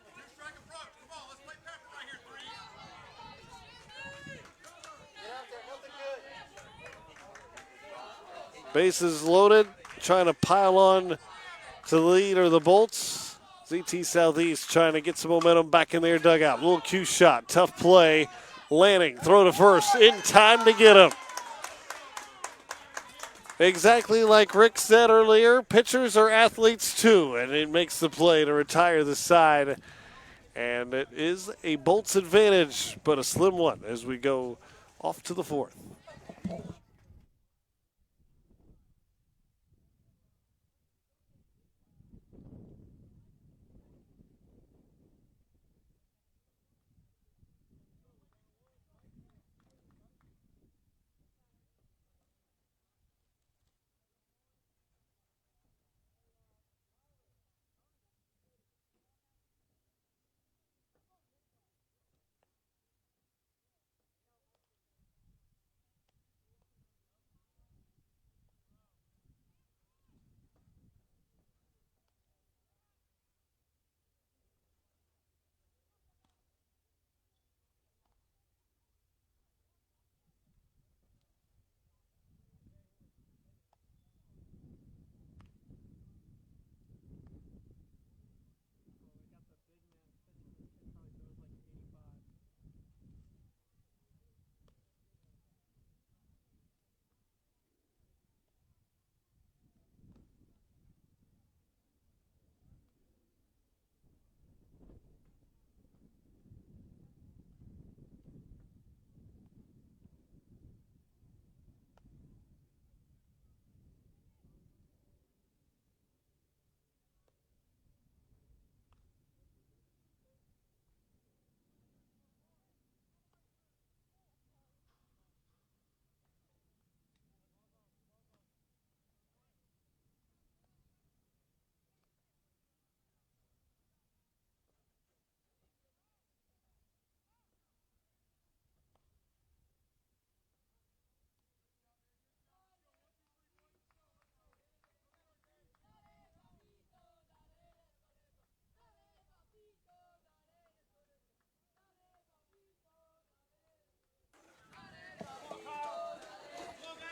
Bases loaded, trying to pile on to the lead or the Bolts. ZT Southeast trying to get some momentum back in their dugout. Little cue shot, tough play. Lanning, throw to first, in time to get him. Exactly like Rick said earlier, pitchers are athletes too, and it makes the play to retire the side. And it is a Bolts advantage, but a slim one as we go off to the fourth.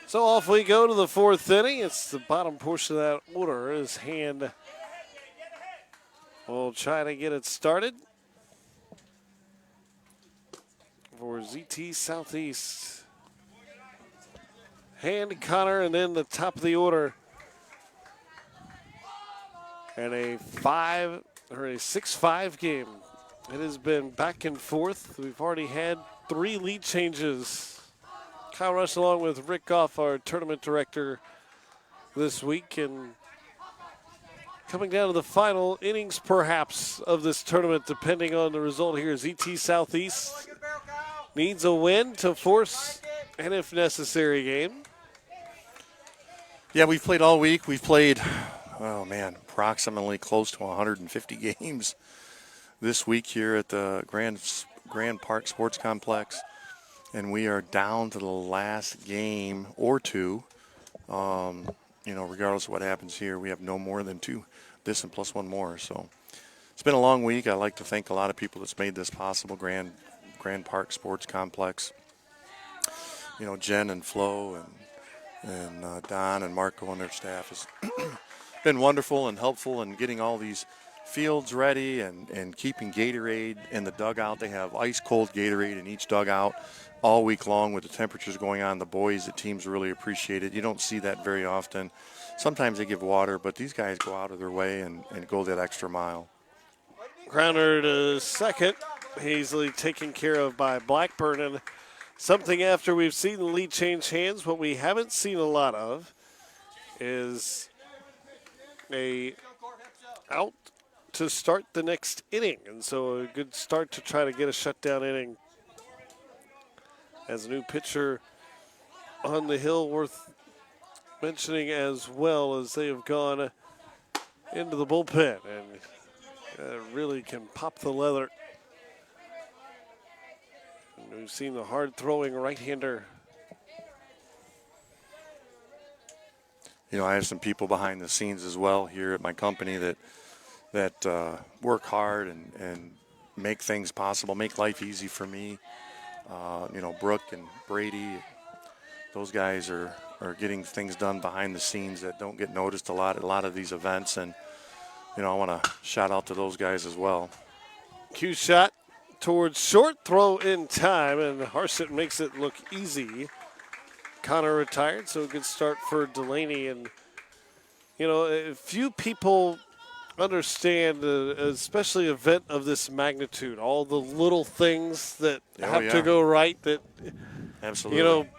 So off we go to the fourth inning. It's the bottom portion of that order. His hand will try to get it started for ZT Southeast. Hand, Connor, and then the top of the order. And a 6-5 game. It has been back and forth. We've already had 3 lead changes. Kyle Rush along with Rick Goff, our tournament director this week, and coming down to the final innings perhaps of this tournament depending on the result here. ZT Southeast needs a win to force an if necessary game. Yeah, we've played all week. We've played oh man, approximately close to 150 games this week here at the Grand Park Sports Complex, and we are down to the last game or two. Regardless of what happens here, we have no more than two, this and plus one more. So it's been a long week. I'd like to thank a lot of people that's made this possible. Grand Park Sports Complex. Jen and Flo and Don and Marco and their staff has been wonderful and helpful in getting all these fields ready and keeping Gatorade in the dugout. They have ice cold Gatorade in each dugout all week long with the temperatures going on. The boys, the teams really appreciate it. You don't see that very often. Sometimes they give water, but these guys go out of their way and go that extra mile. Grounder to second, easily taken care of by Blackburn. And something after we've seen the lead change hands, what we haven't seen a lot of is a out to start the next inning. And so a good start to try to get a shutdown inning as a new pitcher on the hill, worth mentioning as well, as they have gone into the bullpen and really can pop the leather. And we've seen the hard-throwing right-hander. I have some people behind the scenes as well here at my company that work hard and make things possible, make life easy for me. Brooke and Brady, those guys are getting things done behind the scenes that don't get noticed a lot at a lot of these events. And, I want to shout out to those guys as well. Cue shot towards short, throw in time, and Harsett makes it look easy. Connor retired, so a good start for Delaney. And, a few people understand, especially an event of this magnitude, all the little things that have to go right that, absolutely,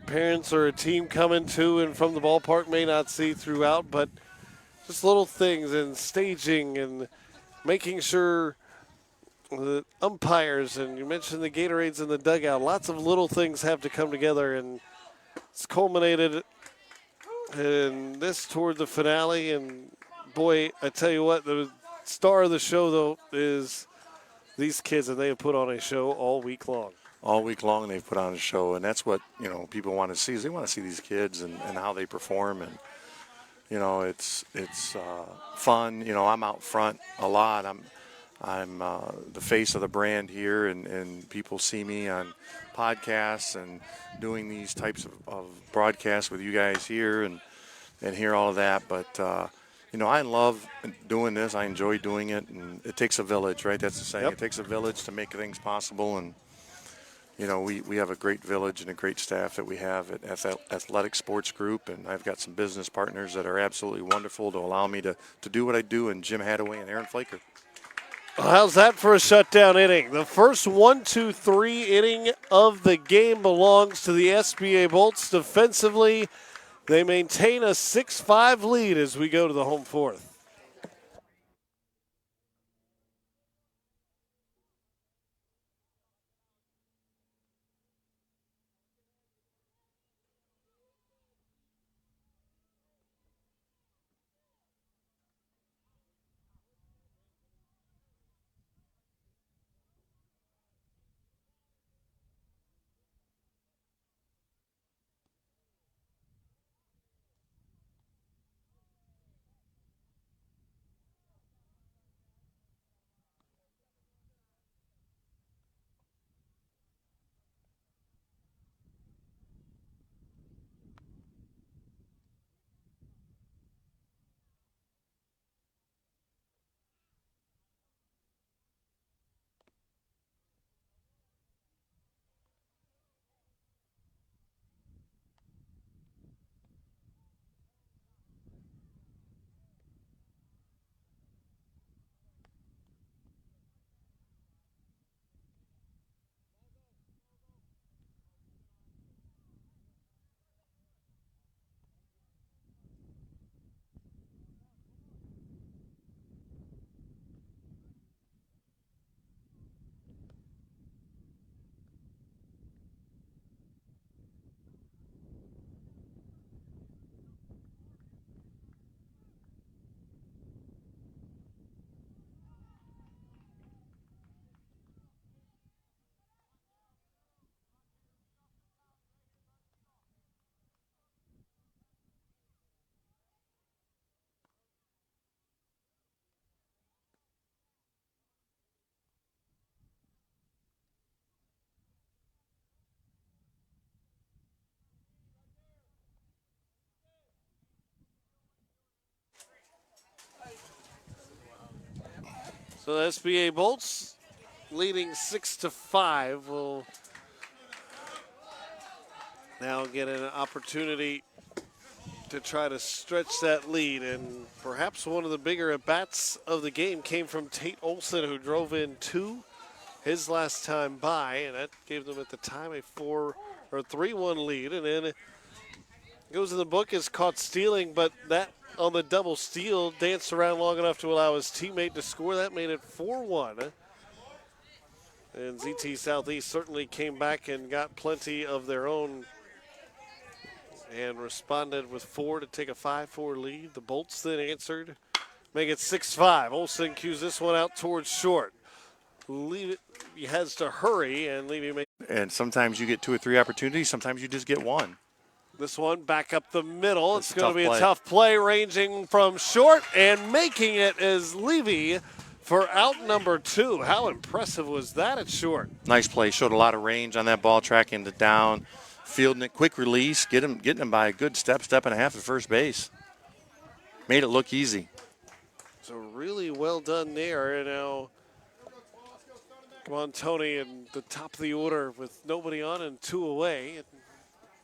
parents or a team coming to and from the ballpark may not see throughout, but just little things and staging and making sure the umpires, and you mentioned the Gatorades in the dugout, lots of little things have to come together, and it's culminated in this toward the finale. And boy, I tell you what, the star of the show, though, is these kids, and they have put on a show all week long. All week long they've put on a show, and that's what, people want to see, is they want to see these kids and how they perform. And, it's fun. I'm out front a lot. I'm the face of the brand here, and people see me on podcasts and doing these types of broadcasts with you guys here and hear all of that. But, I love doing this. I enjoy doing it, and it takes a village, right? That's the saying. Yep. It takes a village to make things possible, and we have a great village and a great staff that we have at Athletic Sports Group, and I've got some business partners that are absolutely wonderful to allow me to do what I do, and Jim Hadaway and Aaron Flaker. How's that for a shutdown inning? The first 1-2-3 inning of the game belongs to the SBA Bolts. Defensively, they maintain a 6-5 lead as we go to the home fourth. So the SBA Bolts leading 6-5 will now get an opportunity to try to stretch that lead. And perhaps one of the bigger at-bats of the game came from Tate Olson, who drove in 2 his last time by, and that gave them at the time a 3-1 lead. And then it goes in the book as caught stealing, but that on the double steal danced around long enough to allow his teammate to score. That made it 4-1. And ZT Southeast certainly came back and got plenty of their own and responded with 4 to take a 5-4 lead. The Bolts then answered, make it 6-5. Olsen cues this one out towards short. He has to hurry, and Levy And sometimes you get 2 or 3 opportunities. Sometimes you just get 1. This one back up the middle. It's going to be play. a tough play, ranging from short and making it as Levy for out number 2. How impressive was that at short? Nice play. Showed a lot of range on that ball, tracking it down, fielding it, quick release, getting him by a good step and a half at first base. Made it look easy. So really well done there. And now, come on, Tony, in the top of the order with nobody on and 2 away. And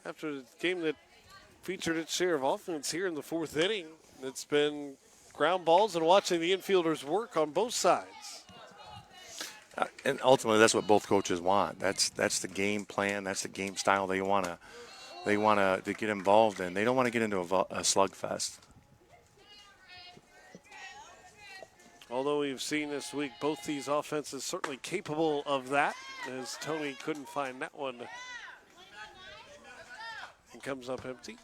after a game that featured its share of offense here in the 4th inning, it's been ground balls and watching the infielders work on both sides. And ultimately, that's what both coaches want. That's the game plan. That's the game style they want to get involved in. They don't want to get into a slugfest. Although we've seen this week both these offenses certainly capable of that, as Tony couldn't find that one. And comes up empty.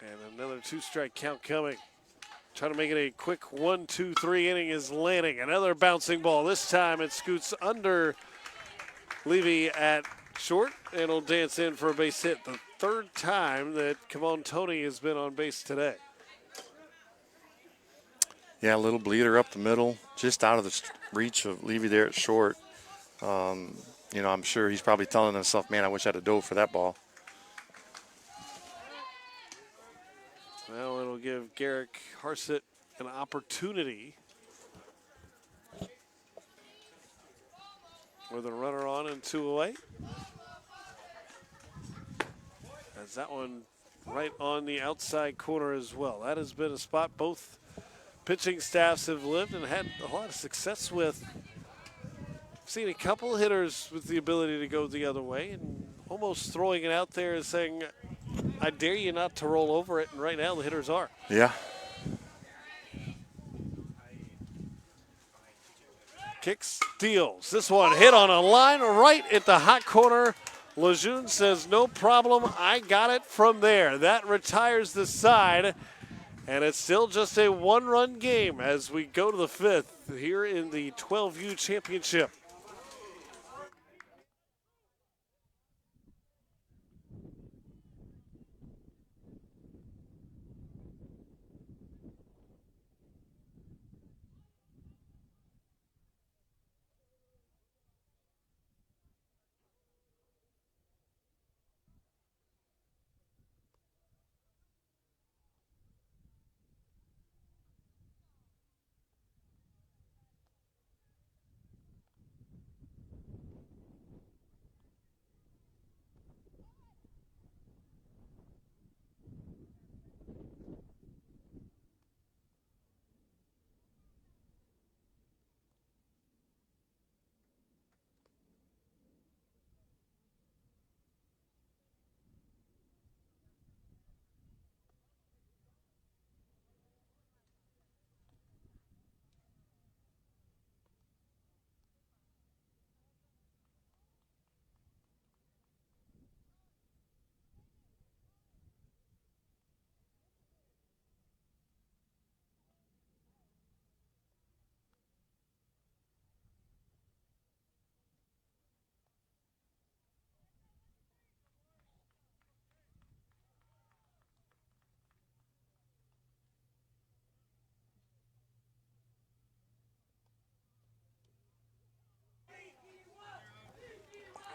And another 2-strike count coming. Trying to make it a quick 1-2-3 inning is Lanning. Another bouncing ball. This time it scoots under Levy at short and will dance in for a base hit. The 3rd time that Come On Tony has been on base today. Yeah, a little bleeder up the middle, just out of the reach of Levy there at short. I'm sure he's probably telling himself, man, I wish I'd have dove for that ball. Well, it'll give Garrick Harsett an opportunity with a runner on and 2 away. As that one right on the outside corner as well. That has been a spot both pitching staffs have lived and had a lot of success with. I've seen a couple hitters with the ability to go the other way and almost throwing it out there and saying, I dare you not to roll over it, and right now the hitters are. Yeah. Kicks, steals. This one hit on a line right at the hot corner. Lejeune says, no problem, I got it from there. That retires the side, and it's still just a 1-run game as we go to the 5th here in the 12U Championship.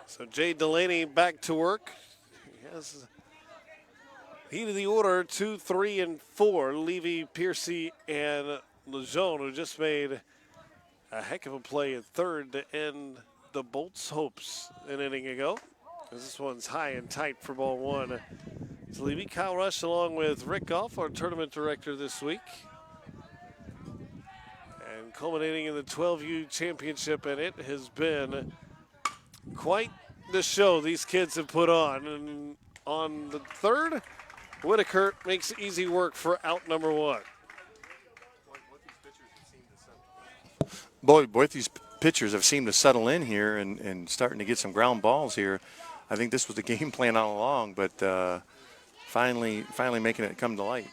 So Jay Delaney back to work. He has heat of the order 2, 3, and 4. Levy, Piercy, and Lejeune, who just made A heck of a play at third to end the Bolts' hopes an inning ago. This one's high and tight for ball one. It's Levy. Kyle Rush along with Rick Goff, our tournament director this week. And culminating in the 12U Championship, and it has been quite the show these kids have put on. And on the third, Whitaker makes easy work for out number one. Both these pitchers have seemed to settle in here and starting to get some ground balls here. I think this was the game plan all along, but finally making it come to light.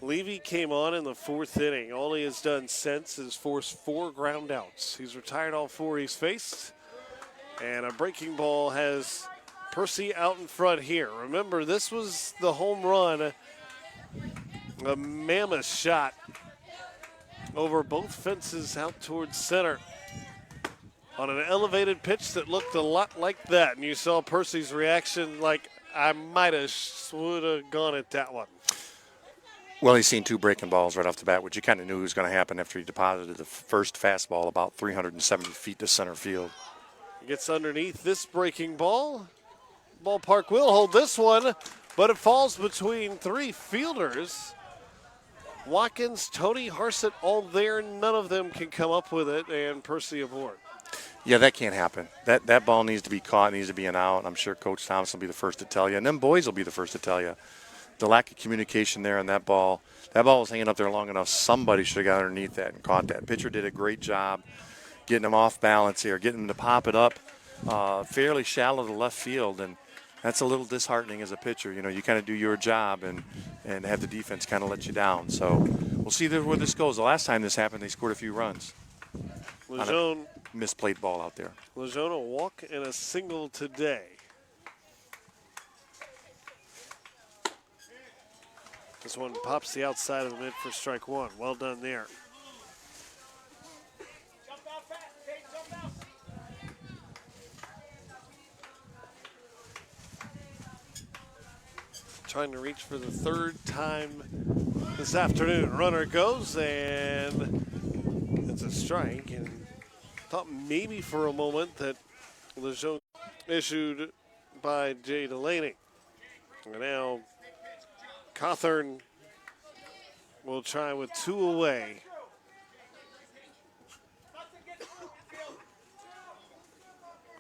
Levy came on in the fourth inning. All he has done since is force 4 ground outs. He's retired all 4 he's faced. And a breaking ball has Percy out in front here. Remember, this was the home run, a mammoth shot over both fences out towards center on an elevated pitch that looked a lot like that. And you saw Percy's reaction like, I might have would have gone at that one. Well, he's seen 2 breaking balls right off the bat, which you kind of knew was going to happen after he deposited the first fastball about 370 feet to center field. Gets underneath this breaking ball. Ballpark will hold this one, but it falls between 3 fielders. Watkins, Tony, Harsett, all there. None of them can come up with it, and Percy aboard. Yeah, that can't happen. That ball needs to be caught, needs to be an out. I'm sure Coach Thompson will be the first to tell you, and them boys will be the first to tell you. The lack of communication there on that ball was hanging up there long enough. Somebody should have got underneath that and caught that. Pitcher did a great job getting him off balance here, getting him to pop it up fairly shallow to left field, and that's a little disheartening as a pitcher. You know, you kind of do your job and have the defense kind of let you down. So we'll see where this goes. The last time this happened, they scored a few runs. Lejeune, misplayed ball out there. Lejeune a walk and a single today. This one pops the outside of the mid for strike one. Well done there. Trying to reach for the third time this afternoon. Runner goes, and it's a strike. And thought maybe for a moment that Lejeune issued by Jay Delaney. And now Cawthorn will try with 2 away.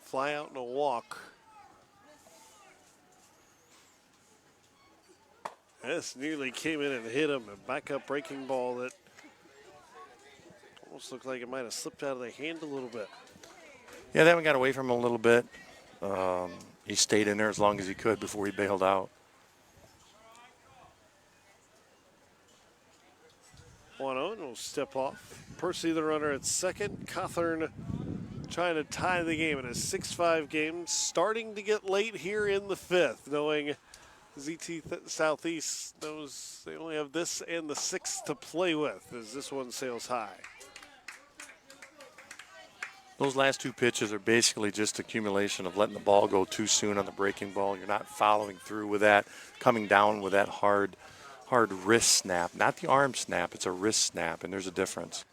Fly out and a walk. This nearly came in and hit him. A backup breaking ball that almost looked like it might have slipped out of the hand a little bit. Yeah, that one got away from him a little bit. He stayed in there as long as he could before he bailed out. 1-0 and will step off. Percy the runner at second. Cawthorn trying to tie the game in a 6-5 game. Starting to get late here in the 5th, knowing ZT Southeast knows they only have this and the 6th to play with as this one sails high. Those last 2 pitches are basically just accumulation of letting the ball go too soon on the breaking ball. You're not following through with that, coming down with that hard wrist snap. Not the arm snap, it's a wrist snap, and there's a difference.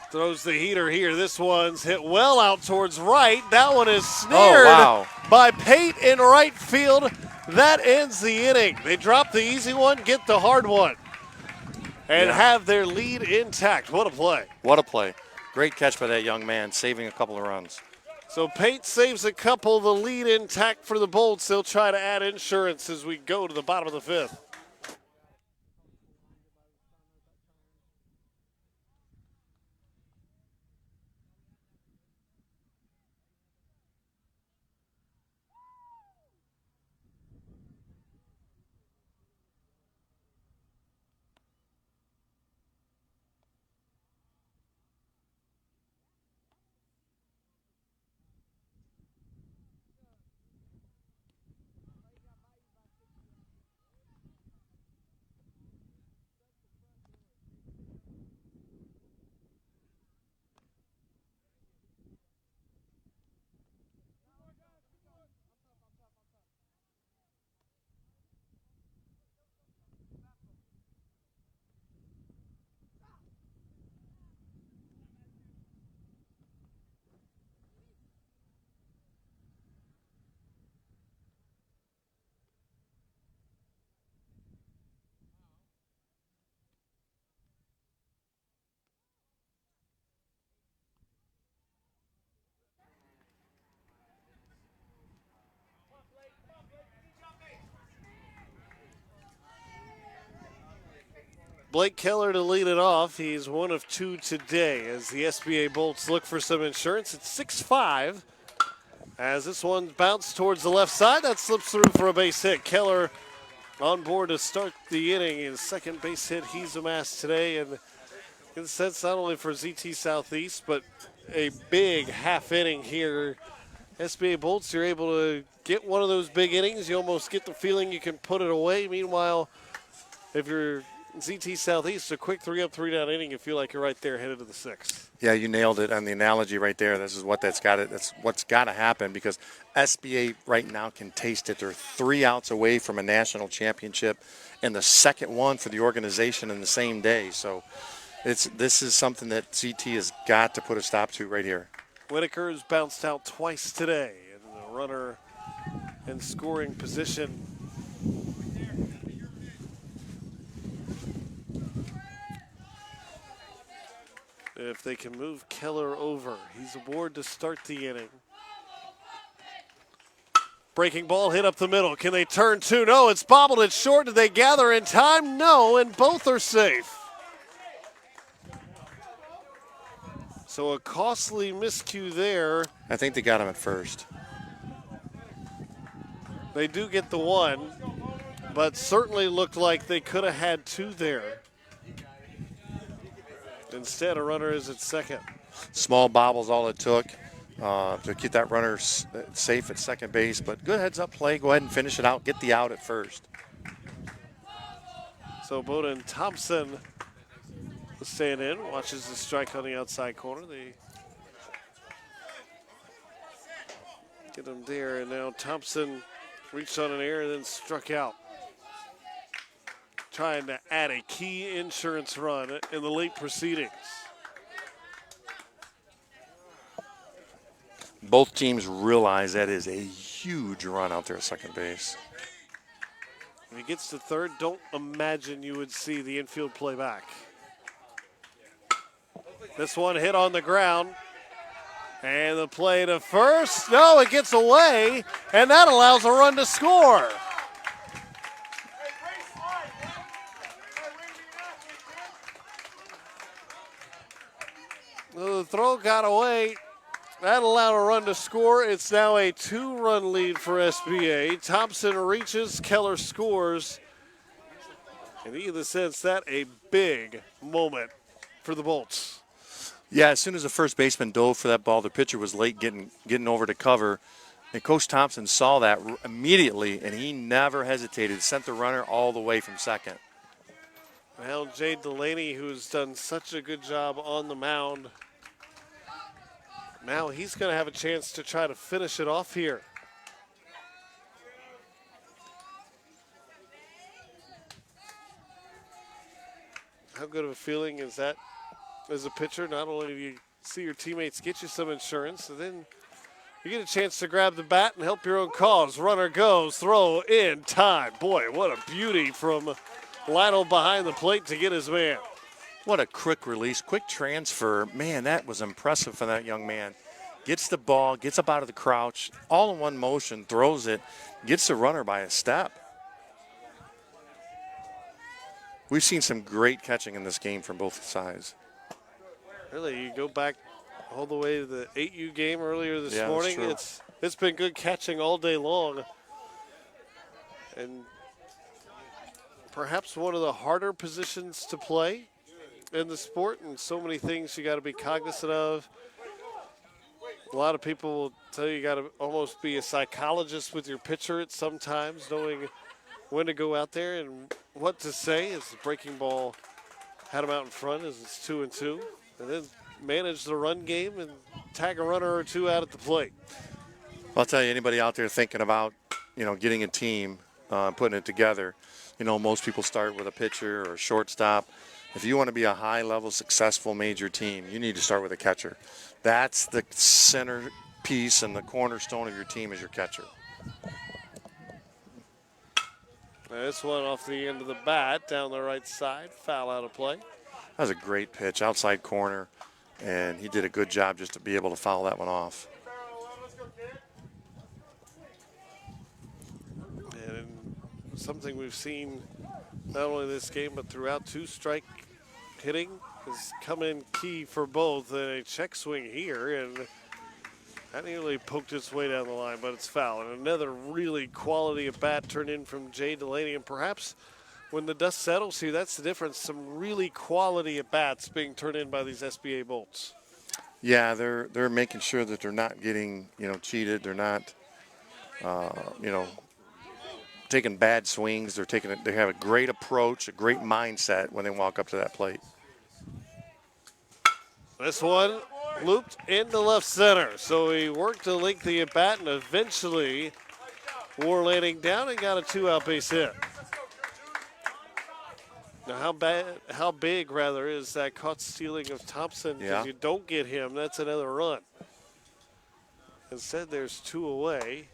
Throws the heater here. This one's hit well out towards right. That one is snared by Pate in right field. That ends the inning. They drop the easy one, get the hard one, and have their lead intact. What a play. What a play. Great catch by that young man, saving a couple of runs. So Pate saves a couple, the lead intact for the Bolts. They'll try to add insurance as we go to the bottom of the 5th. Blake Keller to lead it off. He's 1 of 2 today as the SBA Bolts look for some insurance. It's 6-5 as this one bounced towards the left side. That slips through for a base hit. Keller on board to start the inning. His second base hit he's amassed today, and in a sense not only for ZT Southeast, but a big half inning here. SBA Bolts, you're able to get one of those big innings. You almost get the feeling you can put it away. Meanwhile, if you're ZT Southeast, a quick 3-up, 3-down inning, you feel like you're right there headed to the sixth. Yeah, you nailed it on the analogy right there. This is that's what's got to happen, because SBA right now can taste it. They're 3 outs away from a national championship, and the second one for the organization in the same day. So this is something that ZT has got to put a stop to right here. Whitaker's bounced out twice today, and the runner in scoring position. If they can move Keller over, he's aboard to start the inning. Breaking ball hit up the middle. Can they turn 2? No, it's bobbled. It's short. Did they gather in time? No, and both are safe. So a costly miscue there. I think they got him at first. They do get the 1, but certainly looked like they could have had 2 there. Instead, a runner is at second. Small bobble's all it took to get that runner safe at second base. But good heads-up play. Go ahead and finish it out. Get the out at first. So Bowden Thompson staying in, watches the strike on the outside corner. They get him there, and now Thompson reached on an air and then struck out. Trying to add a key insurance run in the late proceedings. Both teams realize that is a huge run out there at second base. When he gets to third, don't imagine you would see the infield play back. This one hit on the ground. And the play to first. No, it gets away, and that allows a run to score. The throw got away. That allowed a run to score. It's now a 2-run lead for SBA. Thompson reaches, Keller scores. And in the sense that a big moment for the Bolts. Yeah, as soon as the first baseman dove for that ball, the pitcher was late getting over to cover. And Coach Thompson saw that immediately, and he never hesitated. Sent the runner all the way from second. Well, Jade Delaney, who's done such a good job on the mound, now he's going to have a chance to try to finish it off here. How good of a feeling is that as a pitcher? Not only do you see your teammates get you some insurance, and then you get a chance to grab the bat and help your own cause. Runner goes, throw in time. Boy, what a beauty from Lionel behind the plate to get his man. What a quick release, quick transfer. Man, that was impressive for that young man. Gets the ball, gets up out of the crouch, all in one motion, throws it, gets the runner by a step. We've seen some great catching in this game from both sides. Really, you go back all the way to the 8U game earlier this Yeah, morning. that's true. It's been good catching all day long. And perhaps one of the harder positions to play in the sport, and so many things you got to be cognizant of. A lot of people will tell you got to almost be a psychologist with your pitcher at some times, knowing when to go out there and what to say as the breaking ball had him out in front as it's 2-2, and then manage the run game and tag a runner or two out at the plate. I'll tell you, anybody out there thinking about, getting a team, putting it together, most people start with a pitcher or a shortstop. If you want to be a high-level, successful major team, you need to start with a catcher. That's the center piece and the cornerstone of your team is your catcher. This one off the end of the bat, down the right side, foul out of play. That was a great pitch, outside corner, and he did a good job just to be able to foul that one off. And something we've seen not only this game but throughout. Two-strike hitting has come in key for both. And a check swing here, and that nearly poked its way down the line, but it's foul. And another really quality at bat turned in from Jay Delaney, and perhaps when the dust settles here, that's the difference. Some really quality at bats being turned in by these SBA Bolts. Yeah, they're making sure that they're not getting cheated. They're not taking bad swings. They have a great approach, a great mindset when they walk up to that plate. This one looped into left center, so he worked to link the at bat and eventually wore landing down and got a 2-out base hit. Now, how big is that caught stealing of Thompson? Because you don't get him, that's another run. Instead, there's 2 away.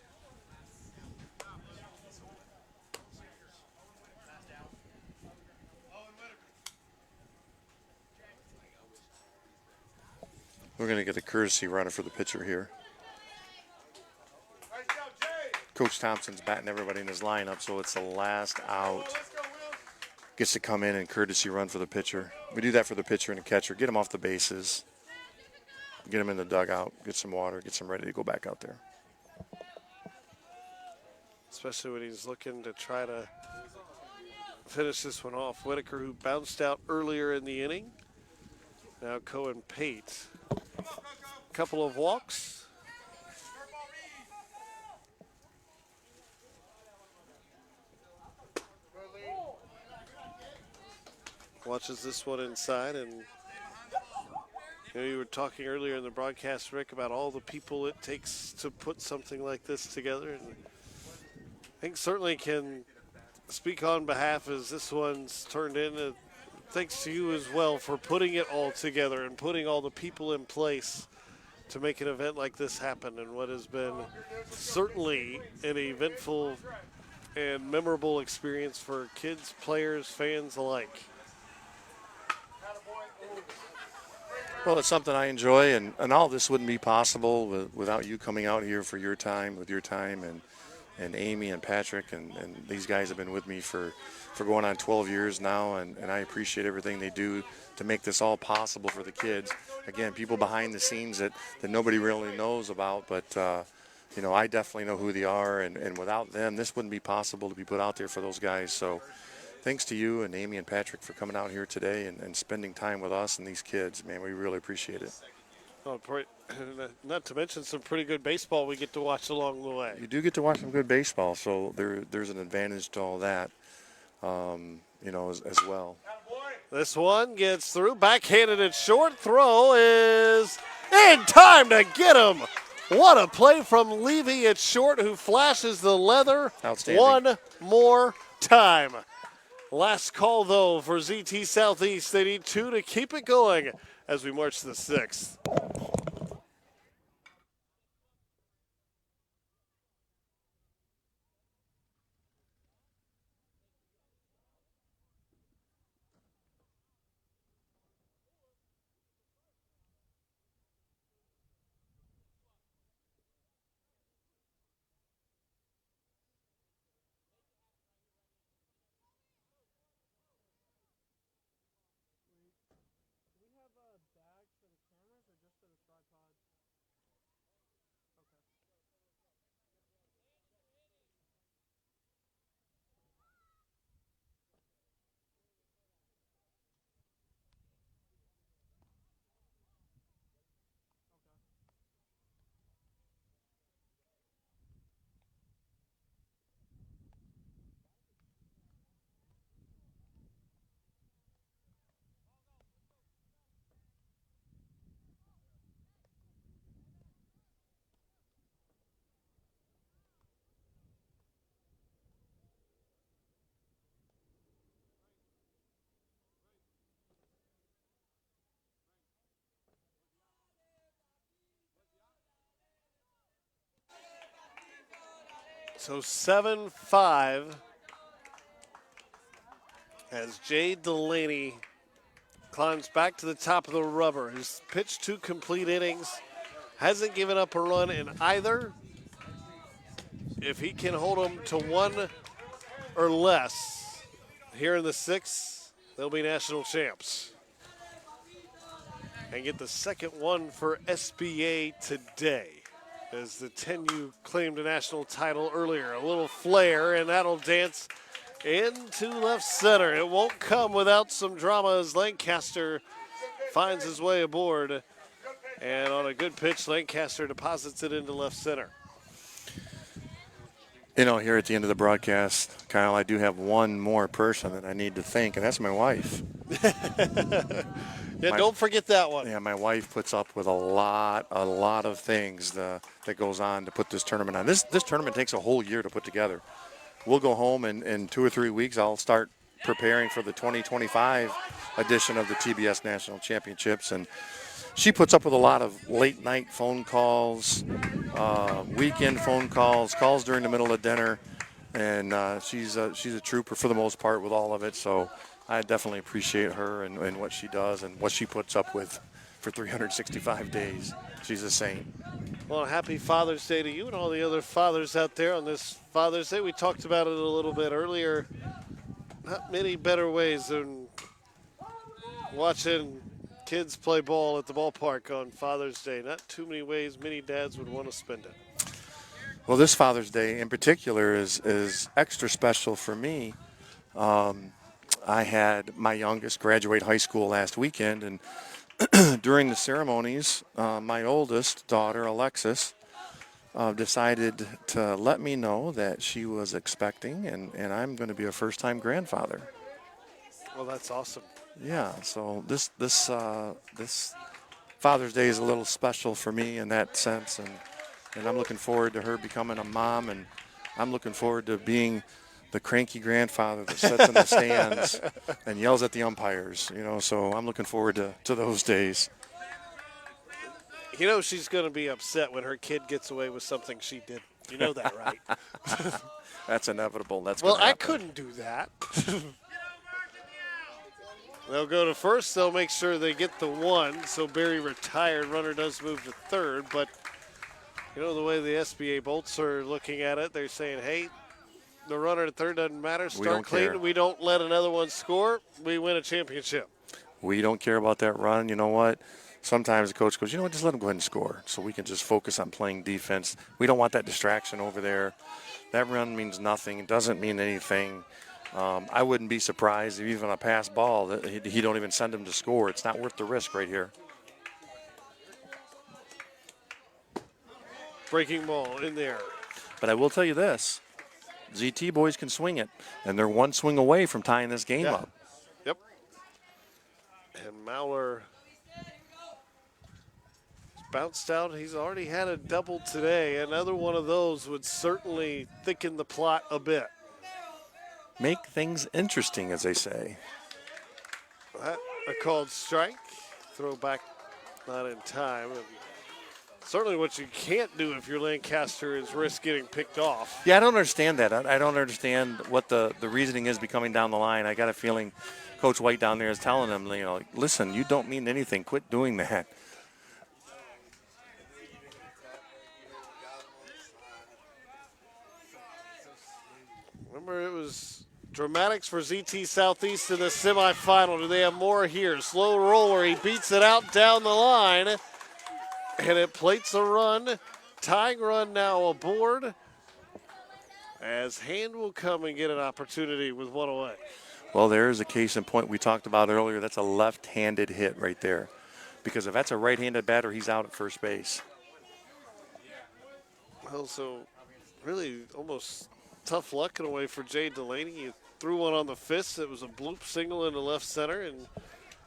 We're going to get a courtesy runner for the pitcher here. Coach Thompson's batting everybody in his lineup, so it's the last out. Gets to come in and courtesy run for the pitcher. We do that for the pitcher and the catcher. Get him off the bases. Get him in the dugout. Get some water. Get him ready to go back out there. Especially when he's looking to try to finish this one off. Whitaker, who bounced out earlier in the inning. Now Cohen Pate. Couple of walks. Watches this one inside, and you were talking earlier in the broadcast, Rick, about all the people it takes to put something like this together, and I think certainly can speak on behalf as this one's turned in. Thanks to you as well for putting it all together and putting all the people in place to make an event like this happen, and what has been certainly an eventful and memorable experience for kids, players, fans alike. Well, it's something I enjoy, and all this wouldn't be possible without you coming out here for your time, and Amy and Patrick and these guys have been with me for going on 12 years now, and I appreciate everything they do to make this all possible for the kids. Again, people behind the scenes that nobody really knows about, but I definitely know who they are, and without them, this wouldn't be possible to be put out there for those guys. So thanks to you and Amy and Patrick for coming out here today and spending time with us and these kids. Man, we really appreciate it. Oh, not to mention some pretty good baseball we get to watch along the way. You do get to watch some good baseball, so there's an advantage to all that, as well. This one gets through, backhanded at short. Throw is in time to get him. What a play from Levy at short, who flashes the leather one more time. Last call, though, for ZT Southeast. They need 2 to keep it going as we march to the 6th. So 7-5 as Jay Delaney climbs back to the top of the rubber. He's pitched 2 complete innings, hasn't given up a run in either. If he can hold them to 1 or less, here in the 6th, they'll be national champs. And get the second one for SBA today, as the 10U claimed a national title earlier. A little flare, and that'll dance into left center. It won't come without some drama as Lancaster finds his way aboard. And on a good pitch, Lancaster deposits it into left center. You know, here at the end of the broadcast, Kyle, I do have one more person that I need to thank, and that's my wife. Yeah, don't forget that one. Yeah, my wife puts up with a lot of things that goes on to put this tournament on. This tournament takes a whole year to put together. We'll go home in 2 or 3 weeks. I'll start preparing for the 2025 edition of the TBS National Championships, and she puts up with a lot of late night phone calls, weekend phone calls during the middle of dinner, and she's a trooper for the most part with all of it. So I definitely appreciate her and what she does and what she puts up with for 365 days. She's a saint. Well, happy Father's Day to you and all the other fathers out there on this Father's Day. We talked about it a little bit earlier. Not many better ways than watching kids play ball at the ballpark on Father's Day. Not too many ways many dads would want to spend it. Well, this Father's Day in particular is extra special for me. I had my youngest graduate high school last weekend, and during the ceremonies, my oldest daughter, Alexis, decided to let me know that she was expecting, and I'm going to be a first-time grandfather. Well, that's awesome. Yeah, so this Father's Day is a little special for me in that sense, and I'm looking forward to her becoming a mom, and I'm looking forward to being the cranky grandfather that sits in the stands and yells at the umpires, you know, so I'm looking forward to those days. You know she's going to be upset when her kid gets away with something she did. You know that, right? That's inevitable. Well, I couldn't do that. They'll go to first. They'll make sure they get the one. So Barry retired. Runner does move to third. But, you know, the way the SBA Bolts are looking at it, they're saying, hey, the runner at third doesn't matter. Start clean. We don't let another one score. We win a championship. We don't care about that run. You know what? Sometimes the coach goes, you know what, just let them go ahead and score so we can just focus on playing defense. We don't want that distraction over there. That run means nothing. It doesn't mean anything. I wouldn't be surprised if even a pass ball that he don't even send him to score. It's not worth the risk right here. Breaking ball in there. But I will tell you this. ZT boys can swing it, and they're one swing away from tying this game up. Yep. And Mauler bounced out. He's already had a double today. Another one of those would certainly thicken the plot a bit. Make things interesting, as they say. That a called strike. Throw back not in time. And certainly what you can't do if you're Lancaster is risk getting picked off. Yeah, I don't understand that. I don't understand what the reasoning is coming down the line. I got a feeling Coach White down there is telling them, you know, listen, you don't mean anything. Quit doing that. Remember, it was dramatics for ZT Southeast in the semifinal. Do they have more here? Slow roller. He beats it out down the line. And it plates a run. Tying run now aboard. As Hand will come and get an opportunity with one away. Well, there's a case in point we talked about earlier. That's a left-handed hit right there. Because if that's a right-handed batter, he's out at first base. Well, so really almost tough luck in a way for Jay Delaney. He threw one on the fist. It was a bloop single into left center, and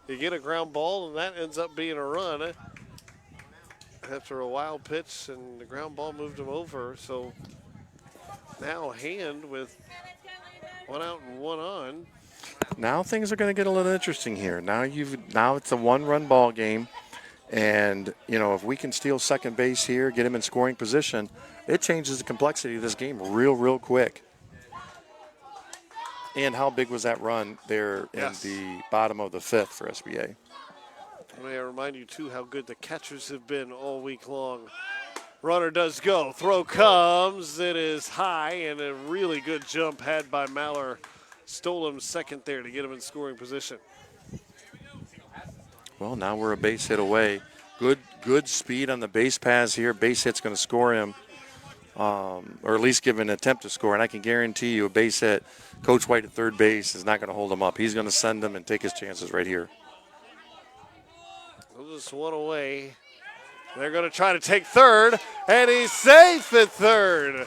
you get a ground ball, and that ends up being a run. After a wild pitch, and the ground ball moved him over. So now Hand with one out and one on. Now things are going to get a little interesting here. Now it's a one-run ball game, and you know if we can steal second base here, get him in scoring position, it changes the complexity of this game real quick. And how big was that run there in the bottom of the fifth for SBA? May I remind you, too, how good the catchers have been all week long. Runner does go. Throw comes. It is high, and a really good jump had by Mauler stole him second there to get him in scoring position. Well, now we're a base hit away. Good speed on the base paths here. Base hit's going to score him, or at least give an attempt to score. And I can guarantee you a base hit, Coach White at third base is not going to hold him up. He's going to send him and take his chances right here. Just one away. They're going to try to take third, and he's safe at third.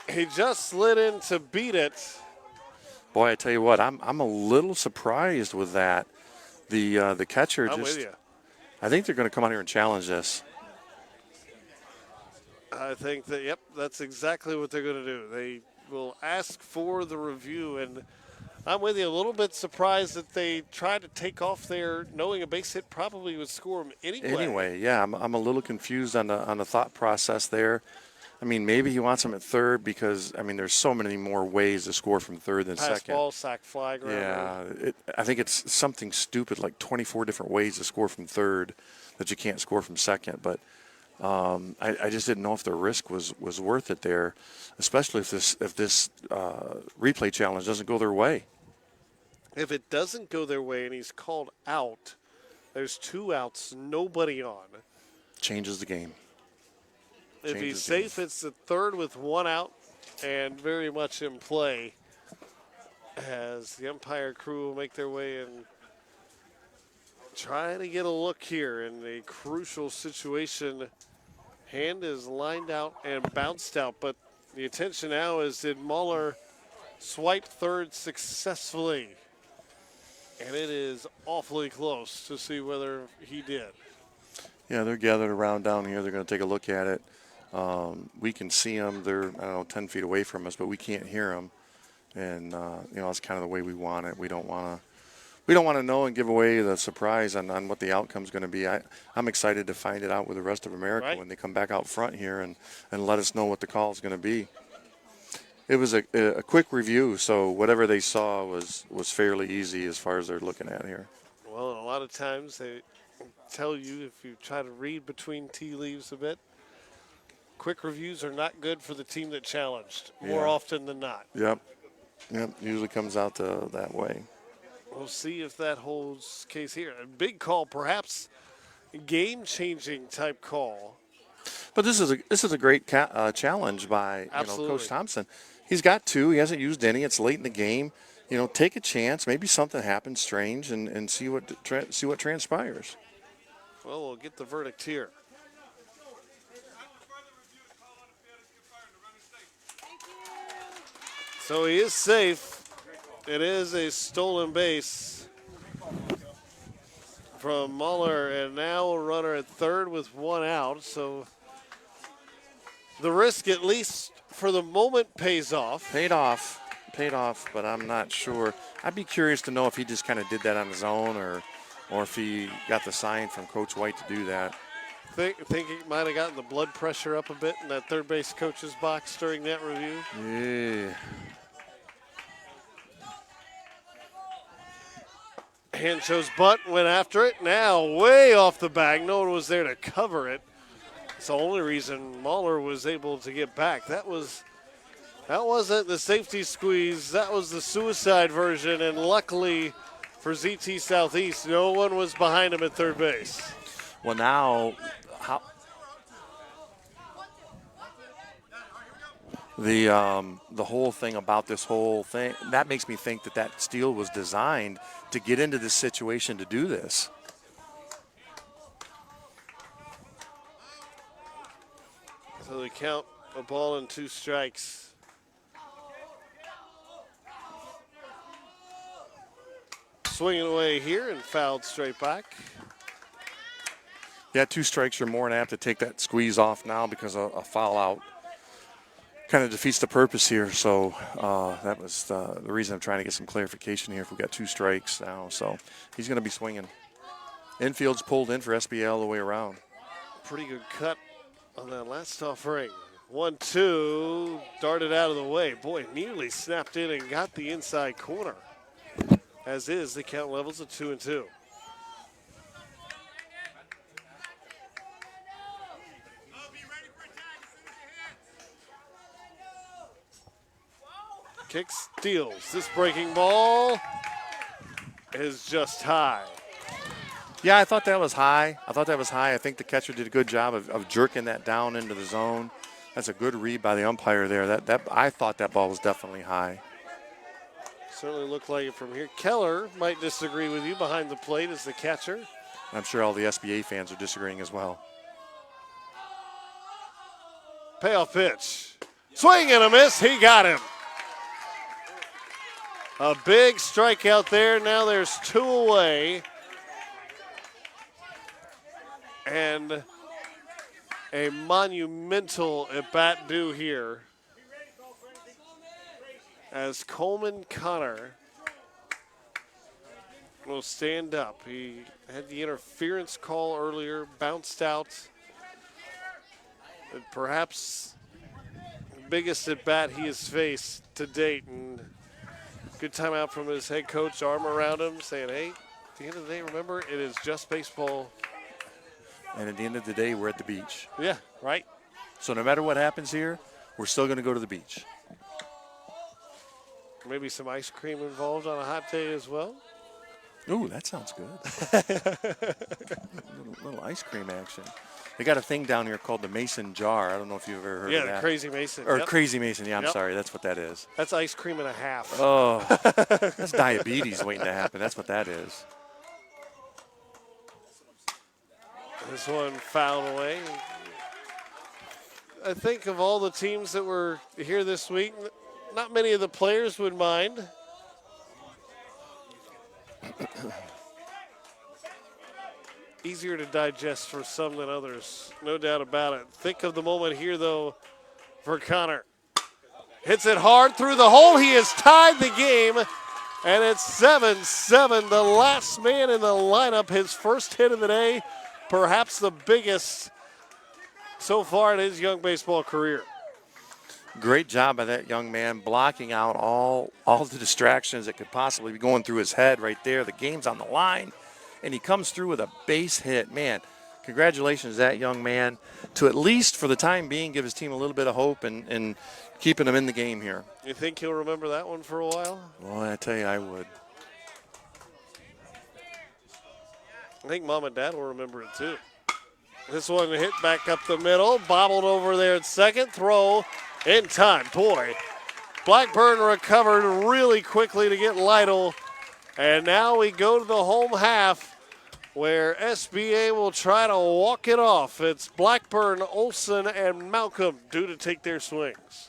He just slid in to beat it. Boy, I tell you what, I'm a little surprised with that. The catcher I'm with you. I think they're going to come out here and challenge this. I think that, yep, that's exactly what they're going to do. They will ask for the review, and I'm with you. A little bit surprised that they tried to take off there, knowing a base hit probably would score him anyway. Anyway, yeah, I'm a little confused on the thought process there. I mean, maybe he wants him at third because, I mean, there's so many more ways to score from third than Pass second. ball, sack fly, ground. Yeah, I think it's something stupid like 24 different ways to score from third that you can't score from second. But I just didn't know if the risk was worth it there, especially if this replay challenge doesn't go their way. If it doesn't go their way and he's called out, there's 2 outs, nobody on. Changes the game. If he's safe, it's the third with 1 out and very much in play as the umpire crew will make their way and try to get a look here in a crucial situation. Hand is lined out and bounced out, but the attention now is, did Muller swipe third successfully? And it is awfully close to see whether he did. Yeah, they're gathered around down here. They're going to take a look at it. We can see them. They're, I don't know, 10 feet away from us, but we can't hear them. And, that's kind of the way we want it. We don't want to know and give away the surprise on what the outcome's going to be. I'm excited to find it out with the rest of America when they come back out front here and let us know what the call is going to be. It was a quick review, so whatever they saw was fairly easy as far as they're looking at here. Well, a lot of times they tell you, if you try to read between tea leaves a bit, quick reviews are not good for the team that challenged, more often than not. Yep, usually comes out that way. We'll see if that holds case here. A big call, perhaps game-changing type call. But this is a great challenge by Coach Thompson. He's got 2. He hasn't used any. It's late in the game. Take a chance. Maybe something happens strange and see what transpires. Well, we'll get the verdict here. So he is safe. It is a stolen base from Muller, and now a runner at third with 1 out. So the risk, at least for the moment, pays off. Paid off, but I'm not sure. I'd be curious to know if he just kind of did that on his own or if he got the sign from Coach White to do that. Think he might have gotten the blood pressure up a bit in that third base coach's box during that review? Yeah. Hand shows butt, went after it. Now way off the bag. No one was there to cover it. It's the only reason Muller was able to get back. That wasn't the safety squeeze. That was the suicide version. And luckily for ZT Southeast, no one was behind him at third base. Well, now the whole thing about this whole thing, that makes me think that steal was designed to get into this situation to do this. So they count a ball and 2 strikes. Swinging away here and fouled straight back. Yeah, 2 strikes or more, and I have to take that squeeze off now because a foul out kind of defeats the purpose here. So that was the reason I'm trying to get some clarification here. If we got 2 strikes now, so he's going to be swinging. Infield's pulled in for SBA all the way around. Pretty good cut on that last offering. 1-2, darted out of the way. Boy, nearly snapped in and got the inside corner. As is, the count levels at 2-2. Kick steals. This breaking ball is just high. Yeah, I thought that was high. I think the catcher did a good job of jerking that down into the zone. That's a good read by the umpire there. That I thought that ball was definitely high. Certainly looked like it from here. Keller might disagree with you behind the plate as the catcher. I'm sure all the SBA fans are disagreeing as well. Payoff pitch. Swing and a miss. He got him. A big strikeout there. Now there's 2 away. And a monumental at-bat due here as Coleman Connor will stand up. He had the interference call earlier, bounced out. And perhaps the biggest at-bat he has faced to date. And good timeout from his head coach, arm around him, saying, hey, at the end of the day, remember, it is just baseball. And at the end of the day, we're at the beach. Yeah, right. So no matter what happens here, we're still going to go to the beach. Maybe some ice cream involved on a hot day as well. Ooh, that sounds good. little ice cream action. They got a thing down here called the Mason jar. I don't know if you've ever heard of that. Yeah, the Crazy Mason. Or Crazy Mason. Yeah, I'm sorry. That's what that is. That's ice cream and a half. Oh, that's diabetes waiting to happen. That's what that is. This one fouled away. I think of all the teams that were here this week, not many of the players would mind. Easier to digest for some than others, no doubt about it. Think of the moment here, though, for Connor. Hits it hard through the hole. He has tied the game, and it's 7-7. The last man in the lineup, his first hit of the day, perhaps the biggest so far in his young baseball career. Great job by that young man, blocking out all the distractions that could possibly be going through his head right there. The game's on the line, and he comes through with a base hit. Man, congratulations to that young man to, at least for the time being, give his team a little bit of hope and keeping them in the game here. You think he'll remember that one for a while? Well, I tell you, I would. I think Mom and Dad will remember it too. This one hit back up the middle, bobbled over there at second, throw in time. Boy, Blackburn recovered really quickly to get Lytle. And now we go to the home half where SBA will try to walk it off. It's Blackburn, Olson, and Malcolm due to take their swings.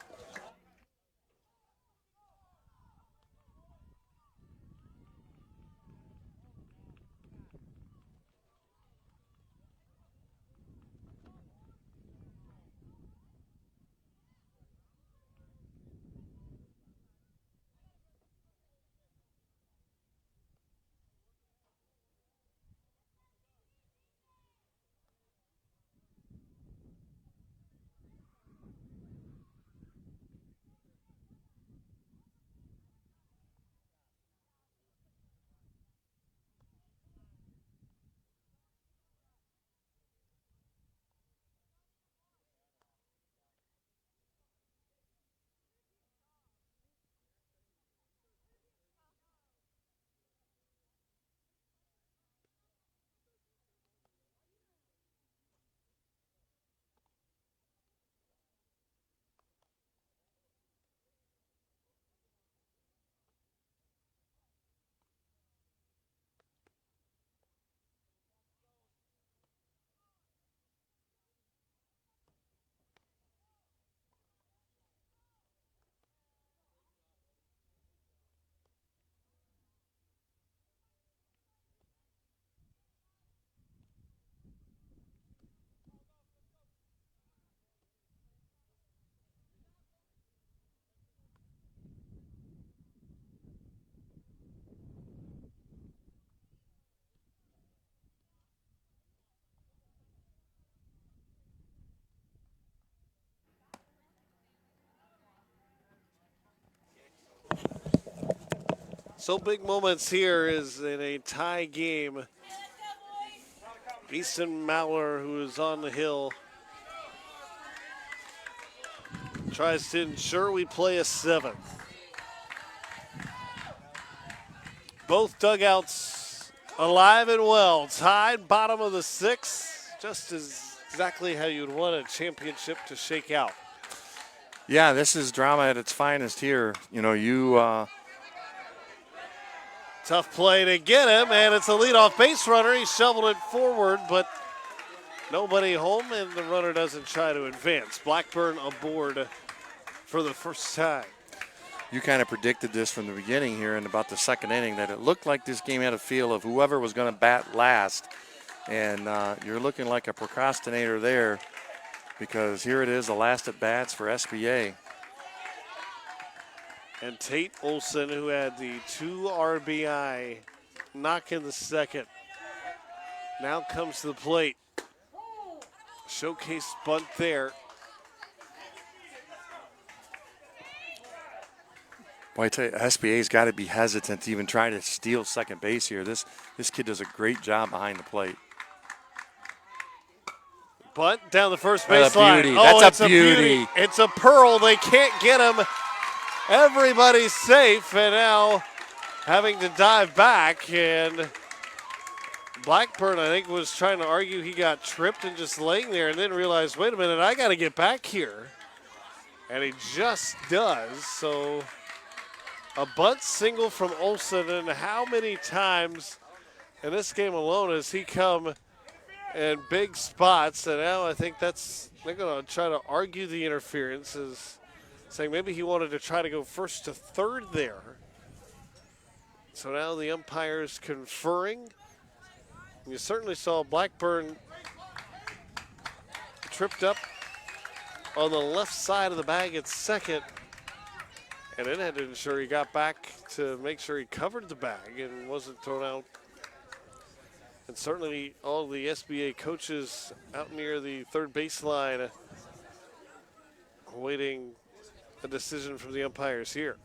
So big moments here is in a tie game. Easton Mauler, who is on the hill, tries to ensure we play a seventh. Both dugouts alive and well. Tied bottom of the sixth. Just as exactly how you'd want a championship to shake out. Yeah, this is drama at its finest here. You know, Tough play to get him, and it's a leadoff base runner. He shoveled it forward, but nobody home, and the runner doesn't try to advance. Blackburn aboard for the first time. You kind of predicted this from the beginning here in about the second inning, that it looked like this game had a feel of whoever was going to bat last. And you're looking like a procrastinator there, because here it is, the last at bats for SBA. And Tate Olson, who had the 2 RBI knock in the second, now comes to the plate. Showcase bunt there. Boy, I tell you, SBA's got to be hesitant to even try to steal second base here. This kid does a great job behind the plate. Bunt down the first That's baseline. a beauty. That's it's a beauty. It's a pearl. They can't get him. Everybody's safe, and now having to dive back. And Blackburn, I think, was trying to argue he got tripped and just laying there, and then realized, wait a minute, I got to get back here. And he just does. So a bunt single from Olson, and how many times in this game alone has he come in big spots? And now I think they're going to try to argue the interference, as saying maybe he wanted to try to go first to third there. So now the umpire's conferring. You certainly saw Blackburn tripped up on the left side of the bag at second, and then had to ensure he got back to make sure he covered the bag and wasn't thrown out. And certainly all the SBA coaches out near the third baseline awaiting a decision from the umpires here.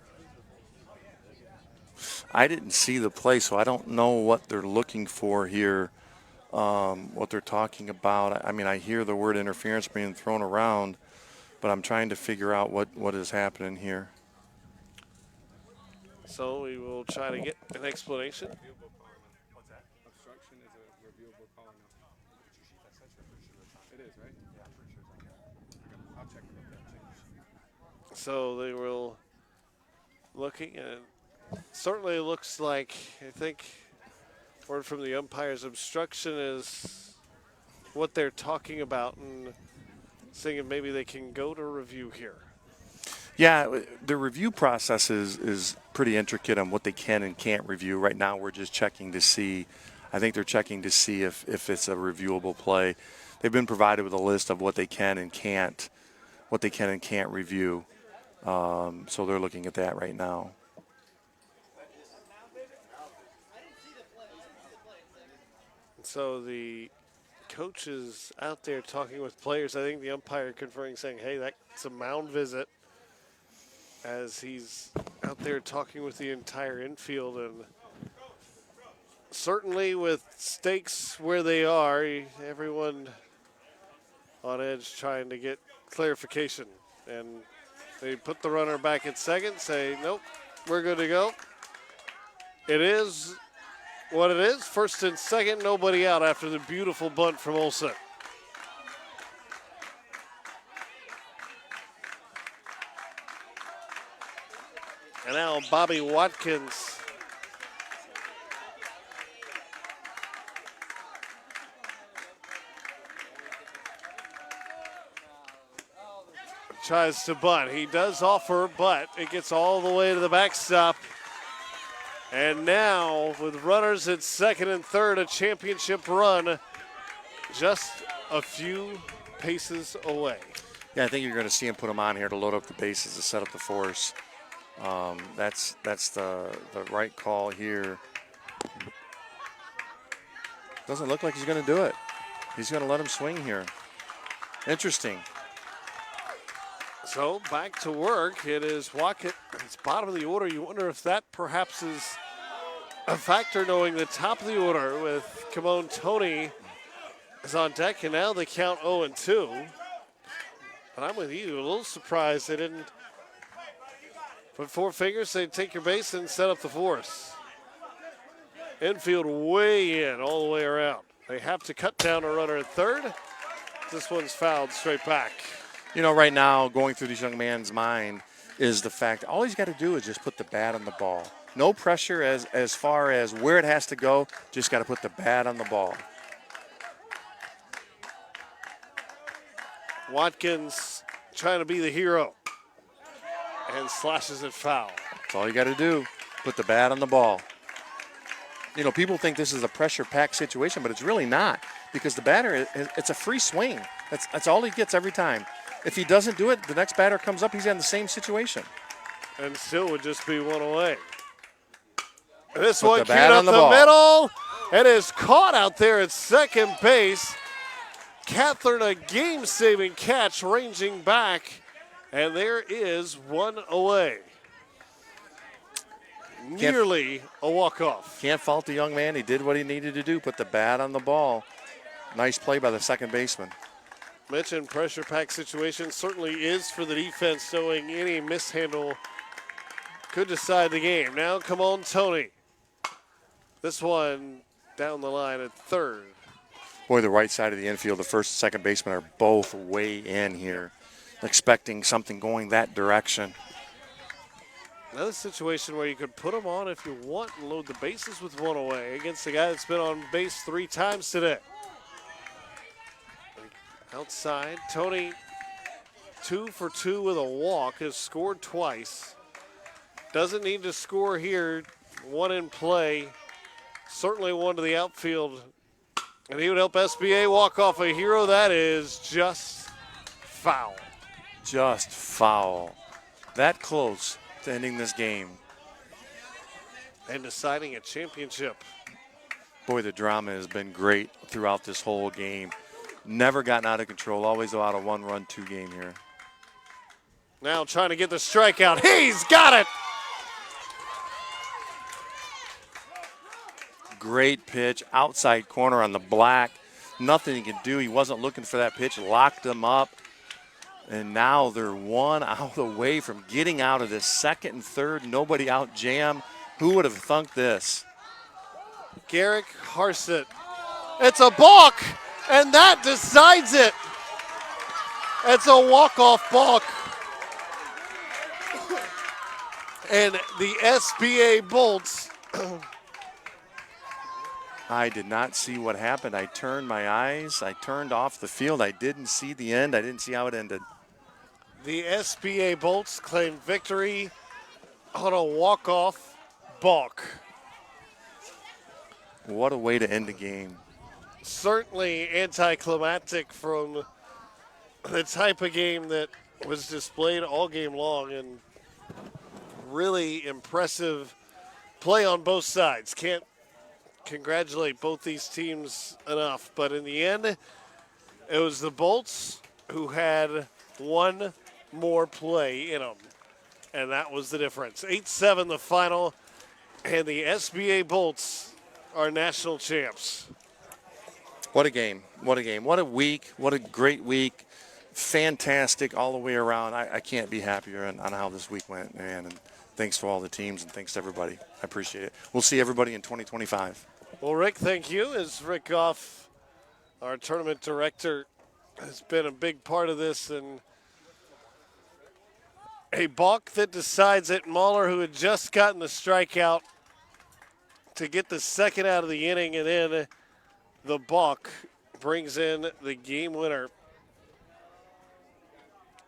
I didn't see the play, so I don't know what they're looking for here, what they're talking about. I mean, I hear the word interference being thrown around, but I'm trying to figure out what is happening here. So we will try to get an explanation. Obstruction is a reviewable call now. It is, right? Yeah, I'm pretty sure. I'll check that. So they will looking, and certainly looks like, I think, word from the umpires, obstruction is what they're talking about, and seeing if maybe they can go to review here. Yeah, the review process is pretty intricate on what they can and can't review. Right now we're just checking to see, I think they're checking to see if it's a reviewable play. They've been provided with a list of what they can and can't review. So they're looking at that right now. So the coach is out there talking with players. I think the umpire conferring, saying, hey, that's a mound visit, as he's out there talking with the entire infield. And certainly with stakes where they are, everyone on edge trying to get clarification. And they put the runner back at second, say, nope, we're good to go. It is what it is. First and second, nobody out after the beautiful bunt from Olson. And now Bobby Watkins tries to bunt. He does offer, but it gets all the way to the backstop. And now, with runners at second and third, a championship run just a few paces away. Yeah, I think you're going to see him put him on here to load up the bases to set up the force. That's the right call here. Doesn't look like he's going to do it. He's going to let him swing here. Interesting. So back to work. It is Watkins. It's bottom of the order. You wonder if that perhaps is a factor, knowing the top of the order with Kimon Tony is on deck, and now they count 0-2. But I'm with you. A little surprised they didn't put four fingers. They take your base and set up the force. Infield way in, all the way around. They have to cut down a runner at third. This one's fouled straight back. You know, right now, going through this young man's mind is the fact all he's got to do is just put the bat on the ball. No pressure as far as where it has to go, just got to put the bat on the ball. Watkins trying to be the hero and slashes it foul. That's all you got to do, put the bat on the ball. You know, people think this is a pressure-packed situation, but it's really not because the batter, it's a free swing. That's all he gets every time. If he doesn't do it, the next batter comes up, he's in the same situation. And still would just be one away. This Put one the queued bat up on the the ball. middle. It is caught out there at second base. Catherine, a game-saving catch ranging back. And there is one away. Nearly a walk-off. Can't fault the young man. He did what he needed to do, put the bat on the ball. Nice play by the second baseman. Mentioned pressure-packed situation certainly is for the defense, knowing any mishandle could decide the game. Now, come on, Tony. This one down the line at third. Boy, the right side of the infield, the first and second baseman are both way in here, expecting something going that direction. Another situation where you could put them on if you want and load the bases with one away against a guy that's been on base 3 times today. Outside, Tony 2 for 2 with a walk, has scored twice. Doesn't need to score here. One in play. Certainly one to the outfield. And he would help SBA walk off a hero. That is just foul. Just foul. That close to ending this game. And deciding a championship. Boy, the drama has been great throughout this whole game. Never gotten out of control. Always about a 1-run, 2 game here. Now trying to get the strikeout. He's got it. Great pitch, outside corner on the black. Nothing he could do. He wasn't looking for that pitch, locked him up. And now they're one out away from getting out of this second and third. Nobody out jam. Who would have thunk this? Garrick Harsett. It's a balk, and that decides it. It's a walk-off balk. And the SBA Bolts. I did not see what happened. I turned my eyes. I turned off the field. I didn't see the end. I didn't see how it ended. The SBA Bolts claim victory on a walk-off balk. What a way to end the game. Certainly anticlimactic from the type of game that was displayed all game long, and really impressive play on both sides. Can't congratulate both these teams enough, but in the end, it was the Bolts who had one more play in them, and that was the difference. 8-7 the final, and the SBA Bolts are national champs. What a game. What a game. What a week. What a great week. Fantastic all the way around. I can't be happier on how this week went, man. And thanks to all the teams and thanks to everybody. I appreciate it. We'll see everybody in 2025. Well, Rick, thank you. As Rick Goff, our tournament director, has been a big part of this, and a balk that decides it. Mahler, who had just gotten the strikeout to get the second out of the inning, and then the balk brings in the game winner.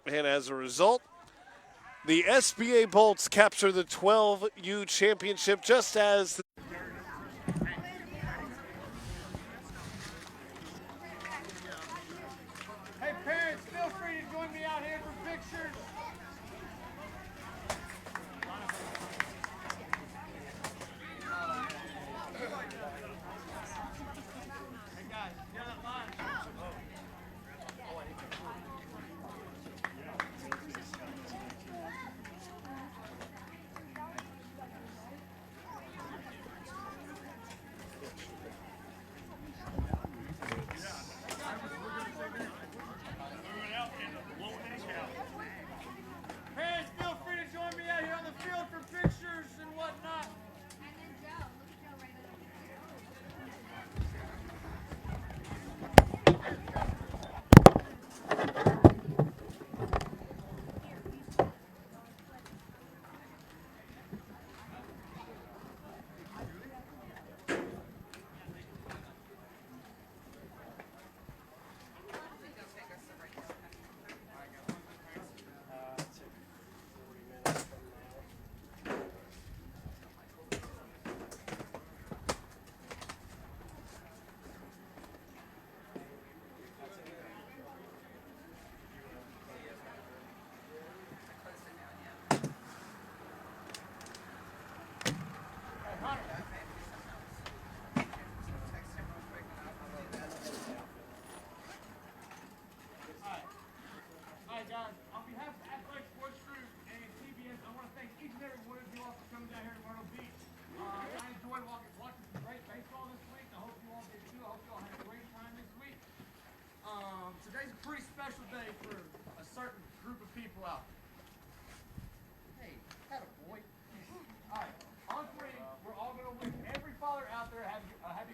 And as a result, the SBA Bolts capture the 12U Championship, just as Hey parents, feel free to join me out here for pictures. Hey guys, get on that line.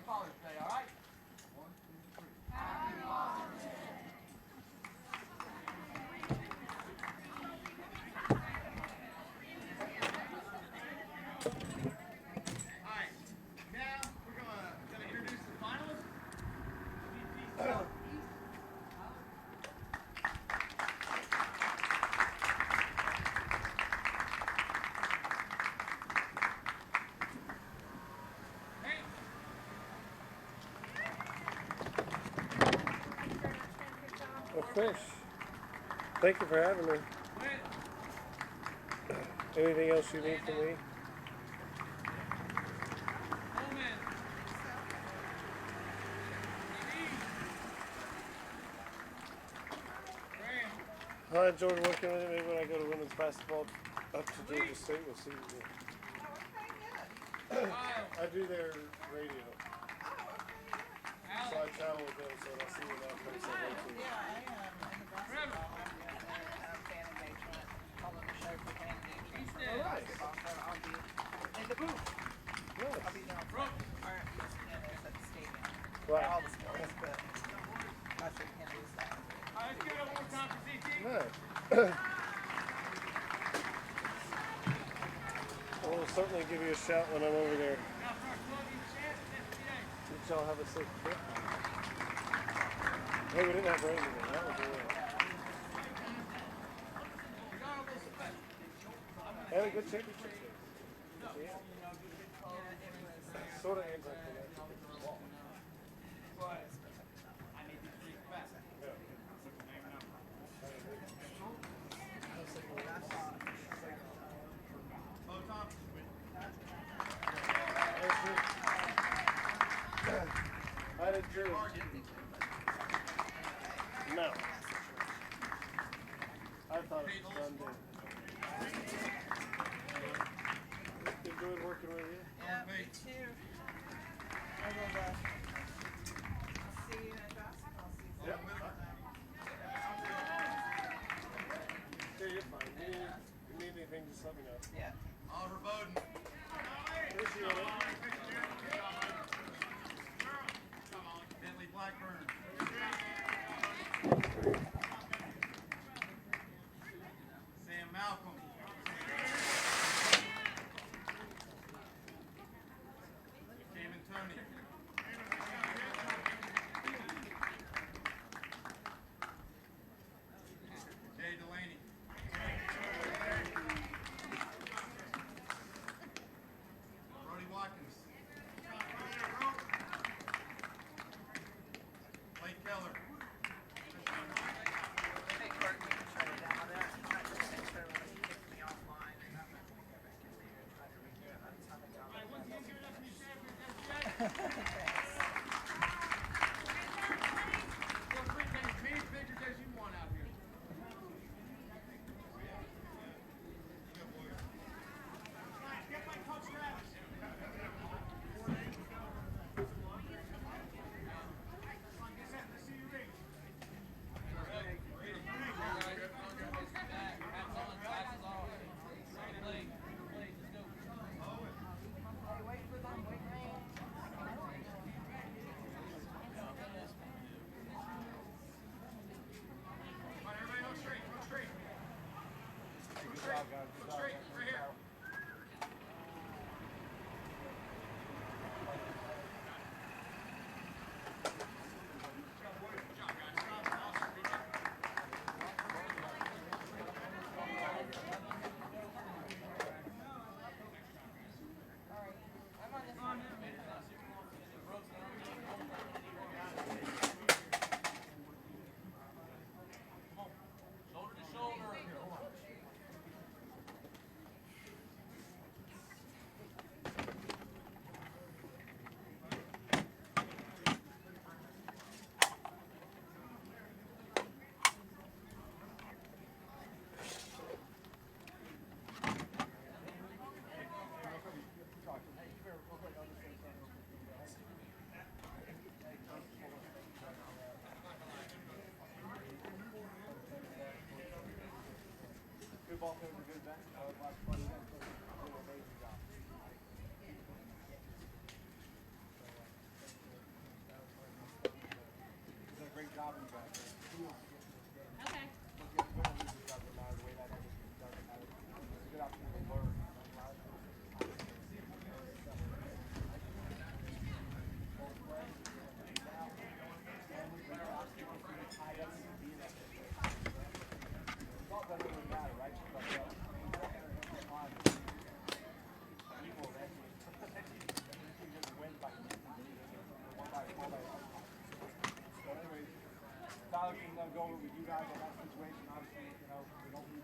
Father's Day, all right? Alright, now we're gonna introduce the finalists. Of course. Thank you for having me. Anything else you need from me? I enjoyed working with you. Maybe when I go to women's basketball up to Georgia State, we'll see you. I do their radio. So I travel with them, so I'll see you now. Place I go to. Yeah, I am in the basketball. Fan engagement. Calling the show for fan engagement. Basketball, so I'll be in the booth. I'll be doing our ESPN is at the stadium. Right. All the sports, but I should handle that. Let's give it up one more time for ZT. Nice. I'll certainly give you a shout when I'm over there. Now for our 12U champ, SBA. Did y'all have a safe trip? Hey, we didn't have rain today. That was good. Had a good championship. Yeah. Sort of anticlimactic. How did yours? No. I thought it was done. Enjoyed working with you. Yeah, me too. I will see you in basketball season. Yep. Yeah, you're fine. You need anything, just let me know. Yeah. Oliver Bowden. Appreciate it. Bentley Blackburn. Sam Malcolm. Damon Tony. Jay Delaney. Brody Watkins. Blake Keller. I think Courtney can shut it down. I just make sure when he kicks me offline and I'm going to go back in there and try to redo it by the time I get off. Once again, give it up for your champion, SBA. Feel free to take as many pictures as you want out here. Get my coach Travis. Let's see you reach. Come on, everybody, go straight, go straight. Go straight, go straight, right here. Good job, guys. Awesome, good job. Shoulder to shoulder. Good ball, good back. Last play, you guys did an amazing job. go over with you guys on that situation. Obviously, we don't need